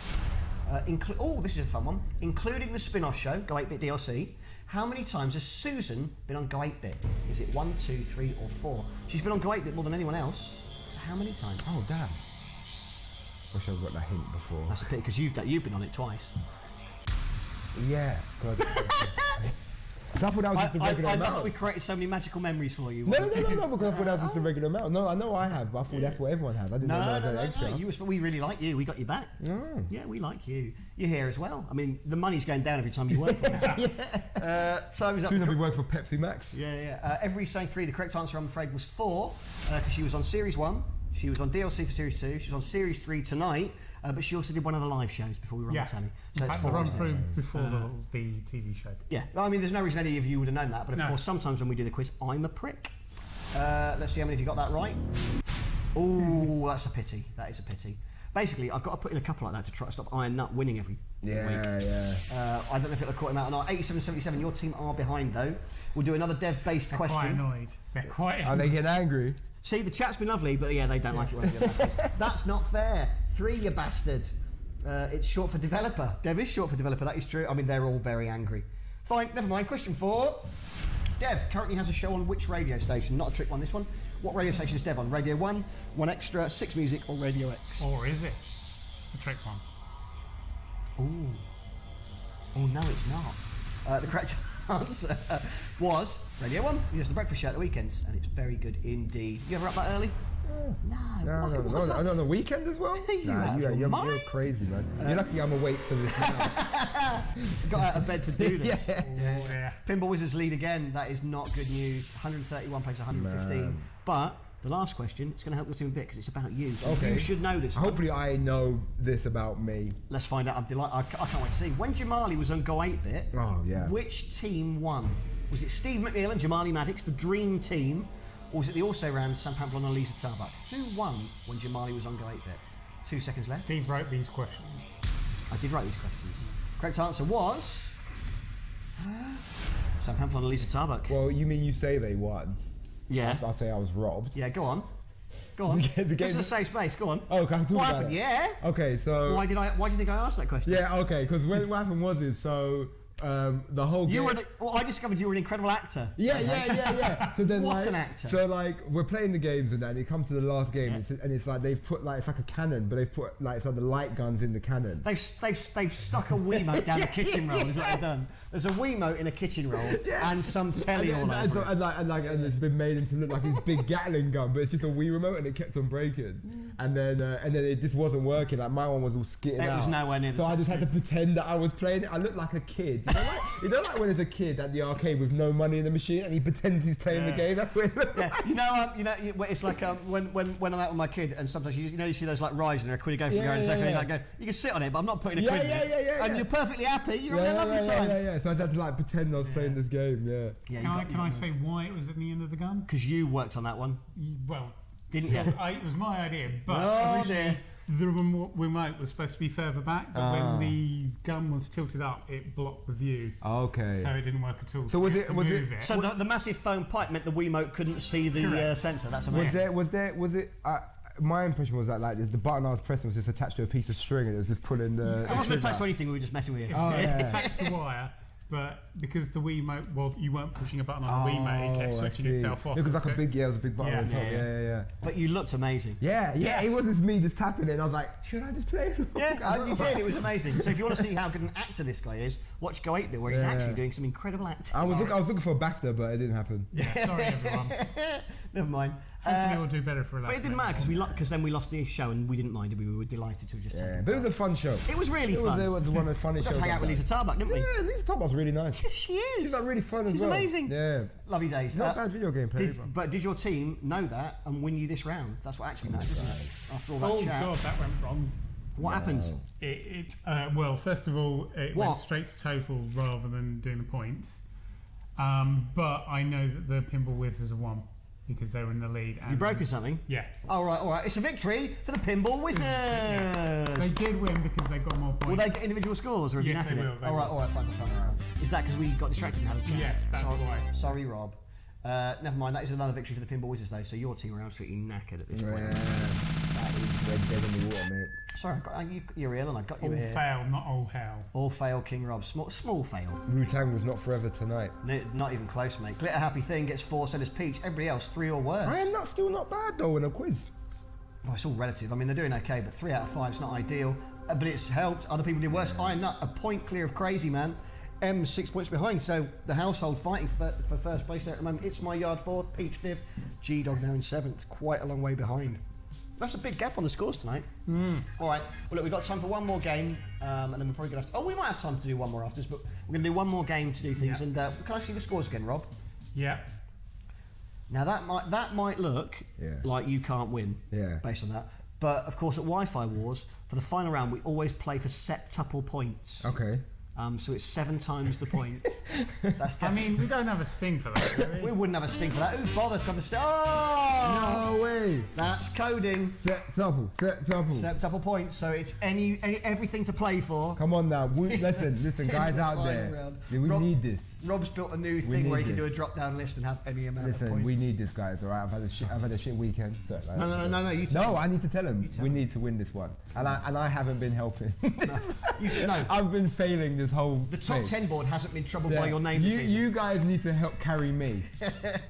This is a fun one. Including the spin-off show, Go 8-Bit DLC, how many times has Susan been on Go 8-Bit? Is it 1, 2, 3, or 4? She's been on Go 8-Bit more than anyone else. How many times? Oh, damn. Wish I'd got that hint before. That's a pity, because you've been on it twice. Yeah. God. I thought that was just a regular amount. I thought we created so many magical memories for you. No, because I thought that was just a regular amount. No, I know I have, but I thought that's what everyone has. I didn't know there was extra. We really like you. We got you back. Oh. Yeah, we like you. You're here as well. I mean, the money's going down every time you work for us. Time's up. Soon I'll be working for Pepsi Max. Yeah. Everybody's saying 3. The correct answer, I'm afraid, was 4, because she was on Series 1. She was on DLC for Series 2. She was on Series 3 tonight, but she also did one of the live shows before we were on the telly. So it's 4. The run through before the TV show. Yeah, I mean, there's no reason any of you would have known that, but of course, sometimes when we do the quiz, I'm a prick. Let's see how many of you got that right. Oh, that's a pity. That is a pity. Basically, I've got to put in a couple like that to try to stop Iron Nut winning every week. Yeah. I don't know if it'll have caught him out or not. 87-77, your team are behind though. We'll do another dev-based question. Quite annoyed. They're quite annoyed. Are they getting angry? See, the chat's been lovely, but yeah, they don't like it when I get back. That's not fair. 3, you bastard. It's short for developer. Dev is short for developer, that is true. I mean, they're all very angry. Fine, never mind. Question 4. Dev currently has a show on which radio station? Not a trick one, this one. What radio station is Dev on? Radio 1, 1 Extra, 6 Music, or Radio X? Or is it a trick one? Ooh. Oh, no, it's not. The correct answer was Radio 1. We use the breakfast show at the weekends, and it's very good indeed. You ever up that early? No, on the weekend as well? You're crazy, man. You're lucky I'm awake for this now. Got out of bed to do this. Yeah. Pinball Wizards lead again. That is not good news. 131 plays 115. Man. But the last question, it's going to help your team a bit because it's about you. So you should know this. Hopefully I know this about me. Let's find out. I'm delighted. I can't wait to see. When Jamali was on Go 8-Bit, which team won? Was it Steve McNeil and Jamali Maddox, the dream team? Or was it the also-ran Sam Pamplon and Lisa Tarbuck? Who won when Jamali was on Go 8-Bit? 2 seconds left. Steve wrote these questions. I did write these questions. Correct answer was Southampton on Lisa Tarbuck. Well, you mean you say they won? Yeah. I'll say I was robbed. Yeah, go on. Go on. This is a safe space. Go on. Oh, can I talk What about happened? it? Yeah. Okay, so Why do you think I asked that question? yeah, okay, because what happened was the whole game. I discovered you were an incredible actor. Yeah. So then, What an actor. So we're playing the games and that, and it comes to the last game, and it's like they've put it's like a cannon, but they've put it's like the light guns in the cannon. They've stuck a Wiimote down the kitchen roll. Is what they've done. There's a Wiimote in a kitchen roll and some telly all over it. And it's been made into look like this big Gatling gun, but it's just a Wii remote, and it kept on breaking. And then it just wasn't working. Like my one was all skitting out. It was nowhere near the So I just had to pretend that I was playing it. I looked like a kid. You know, like when there's a kid at the arcade with no money in the machine and he pretends he's playing the game. That's what it looked like. It's like when I'm out with my kid, and sometimes you see those like rides and they're a quid go from going a second, and you like go, you can sit on it, but I'm not putting a quid in it. And you're perfectly happy. You're having a lovely time. Yeah. So I had to like pretend I was playing this game. Yeah. Can I say why it was at the end of the gun? Because you worked on that one. Well, didn't you? It was my idea, but originally the remote was supposed to be further back, but when the gun was tilted up, it blocked the view. Okay. So it didn't work at all. So was it? So the massive foam pipe meant the Wiimote couldn't see the sensor. That's amazing. Was it? My impression was that like the button I was pressing was just attached to a piece of string, and it was just pulling the. It wasn't attached to anything. We were just messing with it. It's attached to wire. But because the Wiimote, you weren't pushing a button on the Wiimote, it kept switching itself off. It was like it was a big button on the top. Yeah. But you looked amazing. Yeah. It wasn't just me just tapping it, and I was like, should I just play it? Yeah, you did. It was amazing. So if you want to see how good an actor this guy is, watch Go 8-Bit, where he's actually doing some incredible acting. I was looking for a BAFTA, but it didn't happen. Yeah, sorry everyone. Never mind. Hopefully we'll do better for a But it didn't matter because then we lost the show and we didn't mind it. We were delighted to have just taken it. But it was a fun show. It was really fun. It was one of the funniest shows. We got to hang out with Lisa Tarbuck, didn't we? Yeah, Lisa Tarbuck's really nice. She is. She's like really fun as well. She's amazing. Yeah. Lovely days. Not bad video game player. But did your team know that and win you this round? That's what actually matters, isn't it? After all that chat. Oh God, that went wrong. What happened? Well, first of all, it went straight to total rather than doing the points. But I know that the Pinball Wizards have won because they were in the lead. Have you broken something? Yeah. All right. It's a victory for the Pinball Wizards. They did win because they got more points. Will they get individual scores or have Yes, you knackered they will. it? All right, fine. Is that because we got distracted and had a chat? Yes, that's why. Sorry, Rob. Never mind. That is another victory for the Pinball Wizards, though. So your team are absolutely knackered at this point. That is red dead in the water, mate. Sorry, you're ill and I got you all here. fail, not all hell. All fail, King Rob. Small fail. Wu-Tang was not forever tonight. No, not even close, mate. Glitter Happy Thing gets 4, so does Peach. Everybody else 3 or worse. I am still not bad though in a quiz. Well, it's all relative. I mean, they're doing okay, but 3 out of 5 is not ideal. But it's helped. Other people did worse. I'm not a point clear of Crazy Man. M's 6 points behind, so the household fighting for first place there at the moment. It's My Yard 4th, Peach 5th, G-Dog now in 7th. Quite a long way behind. That's a big gap on the scores tonight. All right. Well, look, we've got time for one more game, and then we're probably going to have to... Oh, we might have time to do one more after this, but we're going to do one more game to do things. And can I see the scores again, Rob? Yeah. Now, that might look like you can't win based on that. But, of course, at Wi-Fi Wars, for the final round, we always play for septuple points. Okay. So it's 7 times the points. I mean, we don't have a sting for that, do we? We wouldn't have a sting for that. Who'd bother to have a sting? Oh! No way! That's coding. Septuple points. So it's everything to play for. Come on now. Listen, guys out there. We need this. Rob's built a new thing where he can do a drop-down list and have any amount of points. Listen, we need this, guys. All right, I've had a shit weekend. So, No. You tell I need to tell him. We need to win this one, and I haven't been helping. No. I've been failing this whole. The top 10 board hasn't been troubled by your name this season. You guys need to help carry me.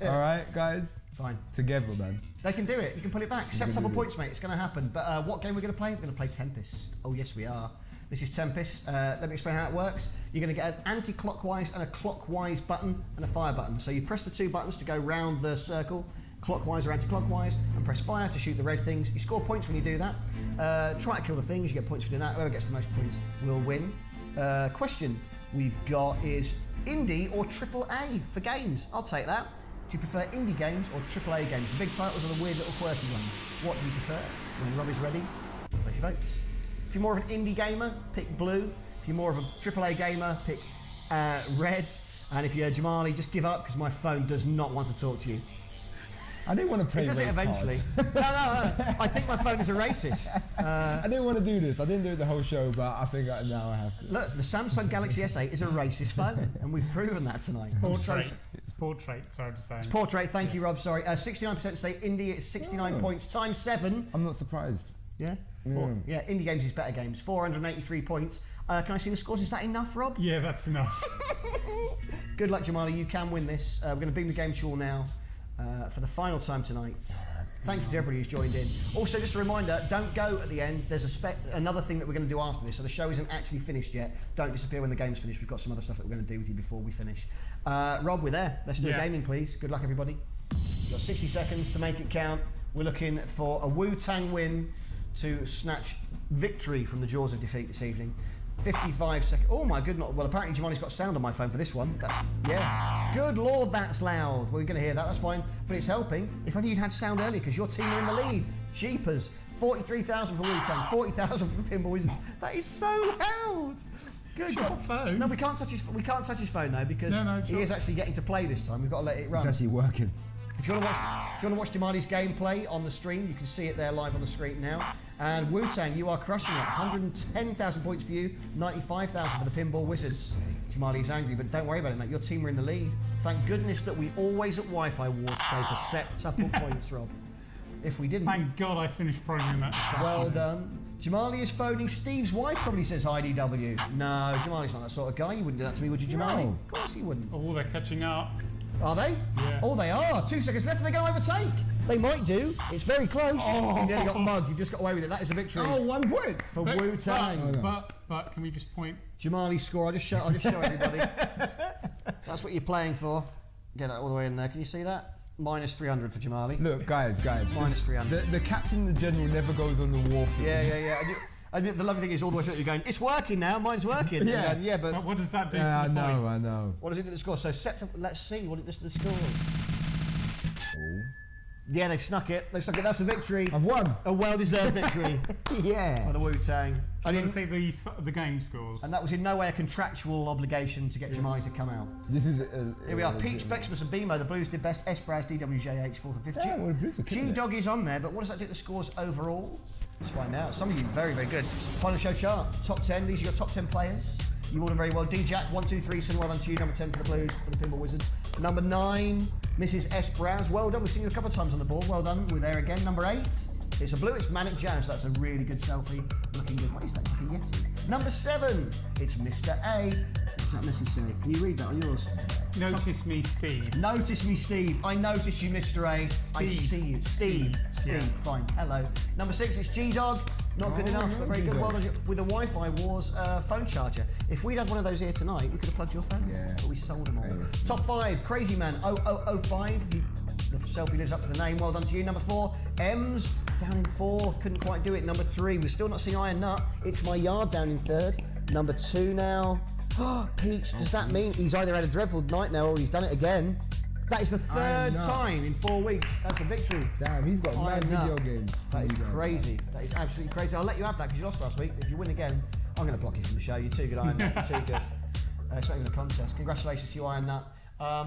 All right, guys. Fine. Together, man. They can do it. You can pull it back. Septuple points, mate. It's going to happen. But what game are we going to play? We're going to play Tempest. Oh, yes, we are. This is Tempest. Let me explain how it works. You're going to get an anti-clockwise and a clockwise button and a fire button. So you press the 2 buttons to go round the circle, clockwise or anti-clockwise, and press fire to shoot the red things. You score points when you do that. Try to kill the things. You get points for doing that. Whoever gets the most points will win. Question we've got is indie or AAA for games? I'll take that. Do you prefer indie games or AAA games? The big titles or the weird little quirky ones? What do you prefer? When Rob is ready, place your votes. If you're more of an indie gamer, pick blue. If you're more of a AAA gamer, pick red. And if you're Jamali, just give up because my phone does not want to talk to you. I didn't want to play. It does it eventually. No. I think my phone is a racist. I didn't want to do this. I didn't do it the whole show, but I think now I have to. Look, the Samsung Galaxy S8 is a racist phone, and we've proven that tonight. It's portrait. Sorry to say. It's portrait. Thank you, Rob. Sorry. 69% say indie. It's 69 points times 7. I'm not surprised. Yeah. Yeah. Indie games is better games. 483 points. Can I see the scores? Is that enough, Rob? Yeah, that's enough. Good luck, Jamali. You can win this. We're going to beam the game to you all now for the final time tonight. Thank you to everybody who's joined in. Also, just a reminder, don't go at the end. There's another thing that we're going to do after this. So the show isn't actually finished yet. Don't disappear when the game's finished. We've got some other stuff that we're going to do with you before we finish. Rob, we're there. Let's do a gaming, please. Good luck, everybody. You've got 60 seconds to make it count. We're looking for a Wu-Tang win to snatch victory from the jaws of defeat this evening. 55 seconds. Oh my goodness. Well, apparently Giovanni's got sound on my phone for this one. Yeah. Good Lord, that's loud. Well, you're going to hear that. That's fine. But it's helping. If only you'd had sound earlier, because your team are in the lead. Jeepers. 43,000 for Wu-Tang. 40,000 for Pinball Wizards. That is so loud. Good God. Phone. No, we can't touch his phone though, because he is actually getting to play this time. We've got to let it run. It's actually working. If you want to watch Jamali's gameplay on the stream, you can see it there live on the screen now. And Wu-Tang, you are crushing it. 110,000 points for you, 95,000 for the Pinball Wizards. Jamali is angry, but don't worry about it, mate. Your team are in the lead. Thank goodness that we always at Wi-Fi Wars play for septuple points, Rob. If we didn't... Thank God I finished programming that. Well done. Jamali is phoning Steve's wife, probably says IDW. No, Jamali's not that sort of guy. You wouldn't do that to me, would you, Jamali? No. Of course he wouldn't. Oh, they're catching up. Are they? Yeah. Oh, they are. 2 seconds left. Are they going to overtake? They might do. It's very close. Oh. You nearly got mugged. You've just got away with it. That is a victory. Oh, 1 point for Wu-Tang. But can we just point? Jamali's score. I'll just show everybody. That's what you're playing for. Get that all the way in there. Can you see that? Minus 300 for Jamali. Look, guys. Minus 300. The captain, the general, never goes on the warfield. Yeah. And the lovely thing is, all the way through, you're going, it's working now, mine's working. Yeah. Going, but what does that do to the I know. What does it do to the score? So, let's see what it does to the score. Oh. Yeah, they've snuck it. That's a victory. I've won. A well-deserved victory. Yeah. For the Wu-Tang. I didn't see the game scores. And that was in no way a contractual obligation to get Jamali to come out. This is. Here we are. Peach, Bexmas, and Bimo. The Blues did best. S-Braz, DWJH, 4th and 5th. Yeah, well, the Blues are killing G-Dog is on there, but what does that do to the scores overall? Let's find out. Some of you very, very good. Final show chart. Top 10. These are your top 10 players. You've all done very well. D-Jack, 1, 2, 3. So well done to you. Number 10 for the Blues, for the Pinball Wizards. Number 9, Mrs. S-Braz. Well done. We've seen you a couple of times on the board. Well done. We're there again. Number 8. It's a blue, it's Manic Jazz. That's a really good selfie. Looking good. What is that? Like a Yeti. Number 7, it's Mr. A. What's that message say? Can you read that on yours? Notice me, Steve. Notice me, Steve. I notice you, Mr. A. I see you. Steve. Yeah. Fine. Hello. Number 6, it's G-Dog. Not good enough, but very good. Well done with a Wi-Fi Wars phone charger. If we'd had one of those here tonight, we could have plugged your phone. Yeah. But we sold them all. Yeah. Top 5, Crazy Man 0005. The selfie lives up to the name. Well done to you. Number 4, Ems down in 4th. Couldn't quite do it. Number 3, we're still not seeing Iron Nut. It's My Yard down in 3rd. Number 2 now. Peach, does that mean he's either had a dreadful night now or he's done it again? That is the 3rd time in 4 weeks. That's a victory. Damn, he's got mad video games. That is crazy. That is absolutely crazy. I'll let you have that because you lost last week. If you win again, I'm going to block you from the show. You're too good, Iron Nut. You're too good. It's not even a contest. Congratulations to you, Iron Nut.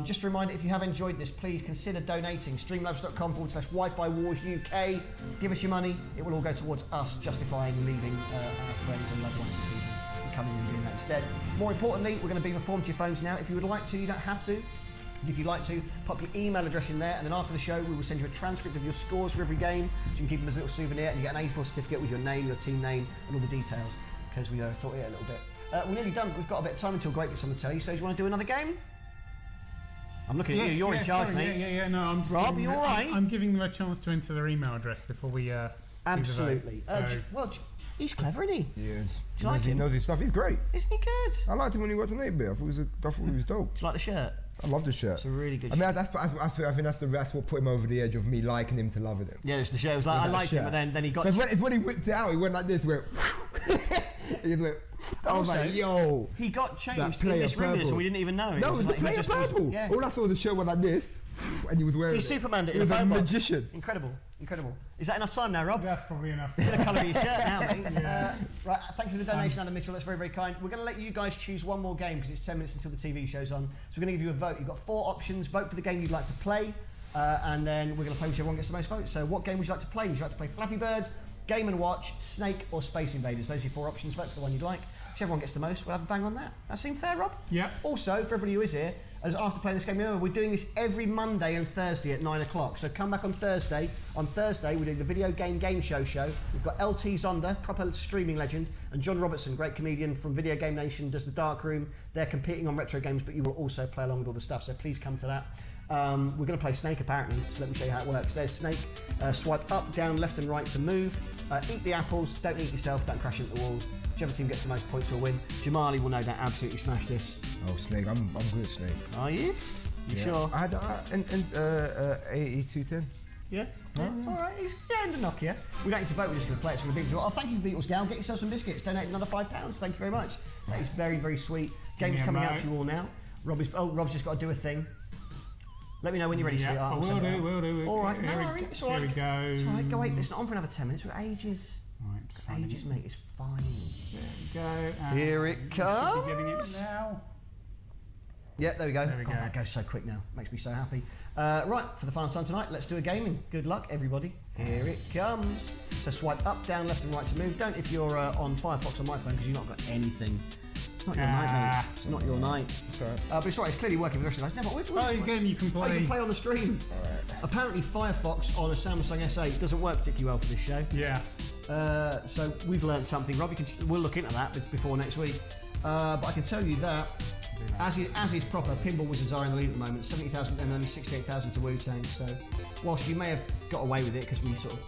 Just a reminder, if you have enjoyed this, please consider donating. Streamlabs.com/Wi-Fi Wars UK. Give us your money. It will all go towards us justifying leaving our friends and loved ones this evening and coming and doing that instead. More importantly, we're going to beam a form to your phones now. If you would like to, you don't have to. If you'd like to, pop your email address in there, and then after the show, we will send you a transcript of your scores for every game, so you can keep them as a little souvenir, and you get an A4 certificate with your name, your team name, and all the details, because we thought a little bit. We're nearly done. We've got a bit of time until Great gets on the telly, so do you want to do another game? I'm looking at you. You're in charge, mate. Yeah. No, I'm just. Rob, you all right? I'm giving them a chance to enter their email address before we. Absolutely. So. He's clever, isn't he? He is. Do you like him? He knows his stuff. He's great. Isn't he good? I liked him when he worked on 8-bit. I thought he was dope. Do you like the shirt? I love the shirt. It's a really good shirt. shirt. I think that's what put him over the edge of me liking him to loving him. Yeah, it's the shirt. It was like, I liked him, but then he got... It's when he whipped it out, he went like this, went... he went... I was like, yo... He got changed in this room with us and we didn't even know. No, it was the player purple. Yeah. All I saw was a shirt went like this, and he was wearing He Supermaned it in a phone box. magician. Incredible. Is that enough time now, Rob? That's probably enough. Look at the colour of your shirt now, mate. Yeah. Right, thank you for the donation, Adam Mitchell. That's very, very kind. We're going to let you guys choose one more game because it's 10 minutes until the TV show's on. So we're going to give you a vote. You've got 4 options. Vote for the game you'd like to play. and then we're going to play whichever one gets the most votes. So what game would you like to play? Would you like to play Flappy Birds, Game & Watch, Snake or Space Invaders? Those are your 4 options. Vote for the one you'd like. Whichever one gets the most, we'll have a bang on that. That seem fair, Rob? Yeah. Also, for everybody who is here, as after playing this game, remember, we're doing this every Monday and Thursday at 9 o'clock. So come back on Thursday. On Thursday, we're doing the Video Game Show. We've got LT Zonda, proper streaming legend, and John Robertson, great comedian from Video Game Nation, does the Dark Room. They're competing on retro games, but you will also play along with all the stuff, so please come to that. We're going to play Snake, apparently, so let me show you how it works. There's Snake. Swipe up, down, left and right to move. Eat the apples, don't eat yourself, don't crash into the walls. Whichever team gets the most points will win. Jamali will no doubt absolutely smash this. Oh, Snake, I'm good at Snake. Are you? You sure? I had 8210. Yeah? All right, he's getting to knock you. We don't need to vote, we're just going to play it. So we're going to oh, thank you for Beatles Gal. Get yourself some biscuits. Donate another £5. Thank you very much. That is very, very sweet. Game's coming out to you all now. Rob's just got to do a thing. Let me know when you're ready, sweetheart. We'll do. All right, no worries. It's all right. Here we go. It's all right, go wait. It's not on for another 10 minutes. We're ages. All right, just Ages, mate. It's fine. There we go. Here it comes. Should be getting it now. Yeah, there we go. There we God, go. that goes so quick now. Makes me so happy. Right, for the final time tonight, let's do a gaming. Good luck, everybody. Here it comes. So swipe up, down, left and right to move. Don't if you're on Firefox on my phone because you've not got anything. It's not your night, mate. It's not your night. It's all right. But it's all right, it's clearly working for the rest of the guys. No, but Again, you can play. Oh, you can play on the stream. All right. Apparently Firefox on a Samsung S8 doesn't work particularly well for this show. Yeah. So we've learned something. Rob, we'll look into that before next week. But I can tell you that, as is proper, Pinball Wizards are in the lead at the moment. 70,000 and only 68,000 to Wu-Tang. So whilst you may have got away with it because we sort of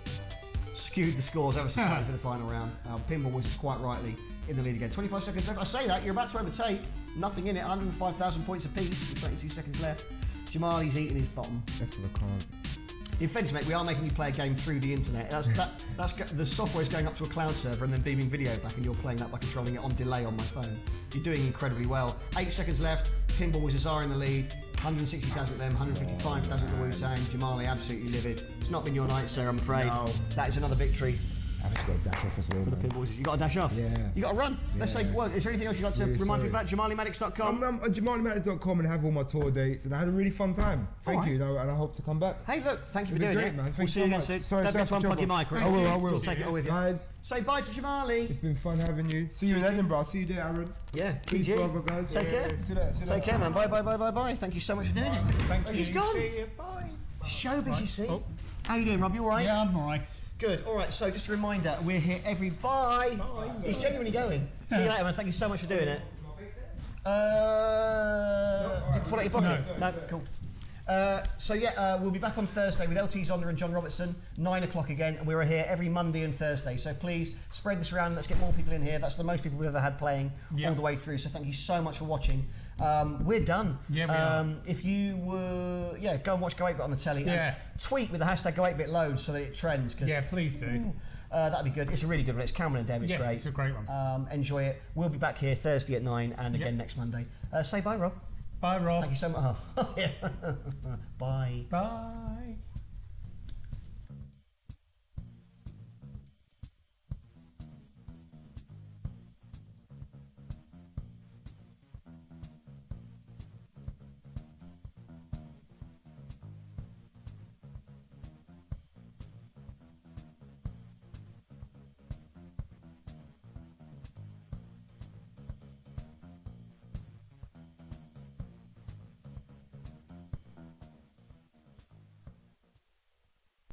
skewed the scores ever so slightly for the final round, Pinball Wizards quite rightly in the lead again. 25 seconds left. I say that, you're about to overtake. Nothing in it, 105,000 points apiece with 22 seconds left. Jamali's eating his bottom. That's what I can't. In fairness, mate, we are making you play a game through the internet. The software is going up to a cloud server and then beaming video back, and you're playing that by controlling it on delay on my phone. You're doing incredibly well. 8 seconds left. Pinball Wizards are in the lead. 160,000 them, 155,000 to Wu-Tang. Jamali absolutely livid. It's not been your night, sir, I'm afraid. No. That is another victory I've just got to dash off as well. for the Pinball Wizards. You got to dash off? Yeah. You got to run? Let's say, Yeah. well, is there anything else you'd like to Really remind sorry. people about? JamaliMaddox.com. I'm on JamaliMaddox.com and have all my tour dates, and I had a really fun time. Thank All right. you, and I hope to come back. Hey, look, thank you for It's been doing great, it. man. Thank We'll you see so you again much. soon. Sorry, Don't forget to thanks for unplug your job. mic, right? I will. We'll take it all with you. Guys, Say bye to Jamali. it's been fun having you. See you in Edinburgh. I'll see you there, Aaron. Yeah, Peace, PG. brother, guys. Take care. See you later. Take care, man. Bye, bye, bye, bye, bye. Thank you so much for doing it. Thank you. He's gone. See you. Bye. Showbiz, you see. Oh. How you doing, Rob? You all right? Yeah, I'm all right. Good. All right. So just a reminder, we're here every. Bye. He's genuinely going. See you later, man. Thank you so much for doing it. Did you fall out your pocket? No. Cool. So yeah, we'll be back on Thursday with LT Zonda and John Robertson, 9 o'clock again, and we're here every Monday and Thursday. So please spread this around. Let's get more people in here. That's the most people we've ever had playing all the way through. So thank you so much for watching. We're done. Yeah, we are. If you were, go and watch Go 8-Bit on the telly. Yeah. And tweet with the hashtag Go 8-Bit loads so that it trends. Yeah, please do. That'd be good. It's a really good one. It's Cameron and Dev. It's Yes, great. it's a great one. Enjoy it. We'll be back here Thursday at 9 and again next Monday. Say bye, Rob. Bye, Rob. Thank you so much. Oh, yeah. Bye. Bye.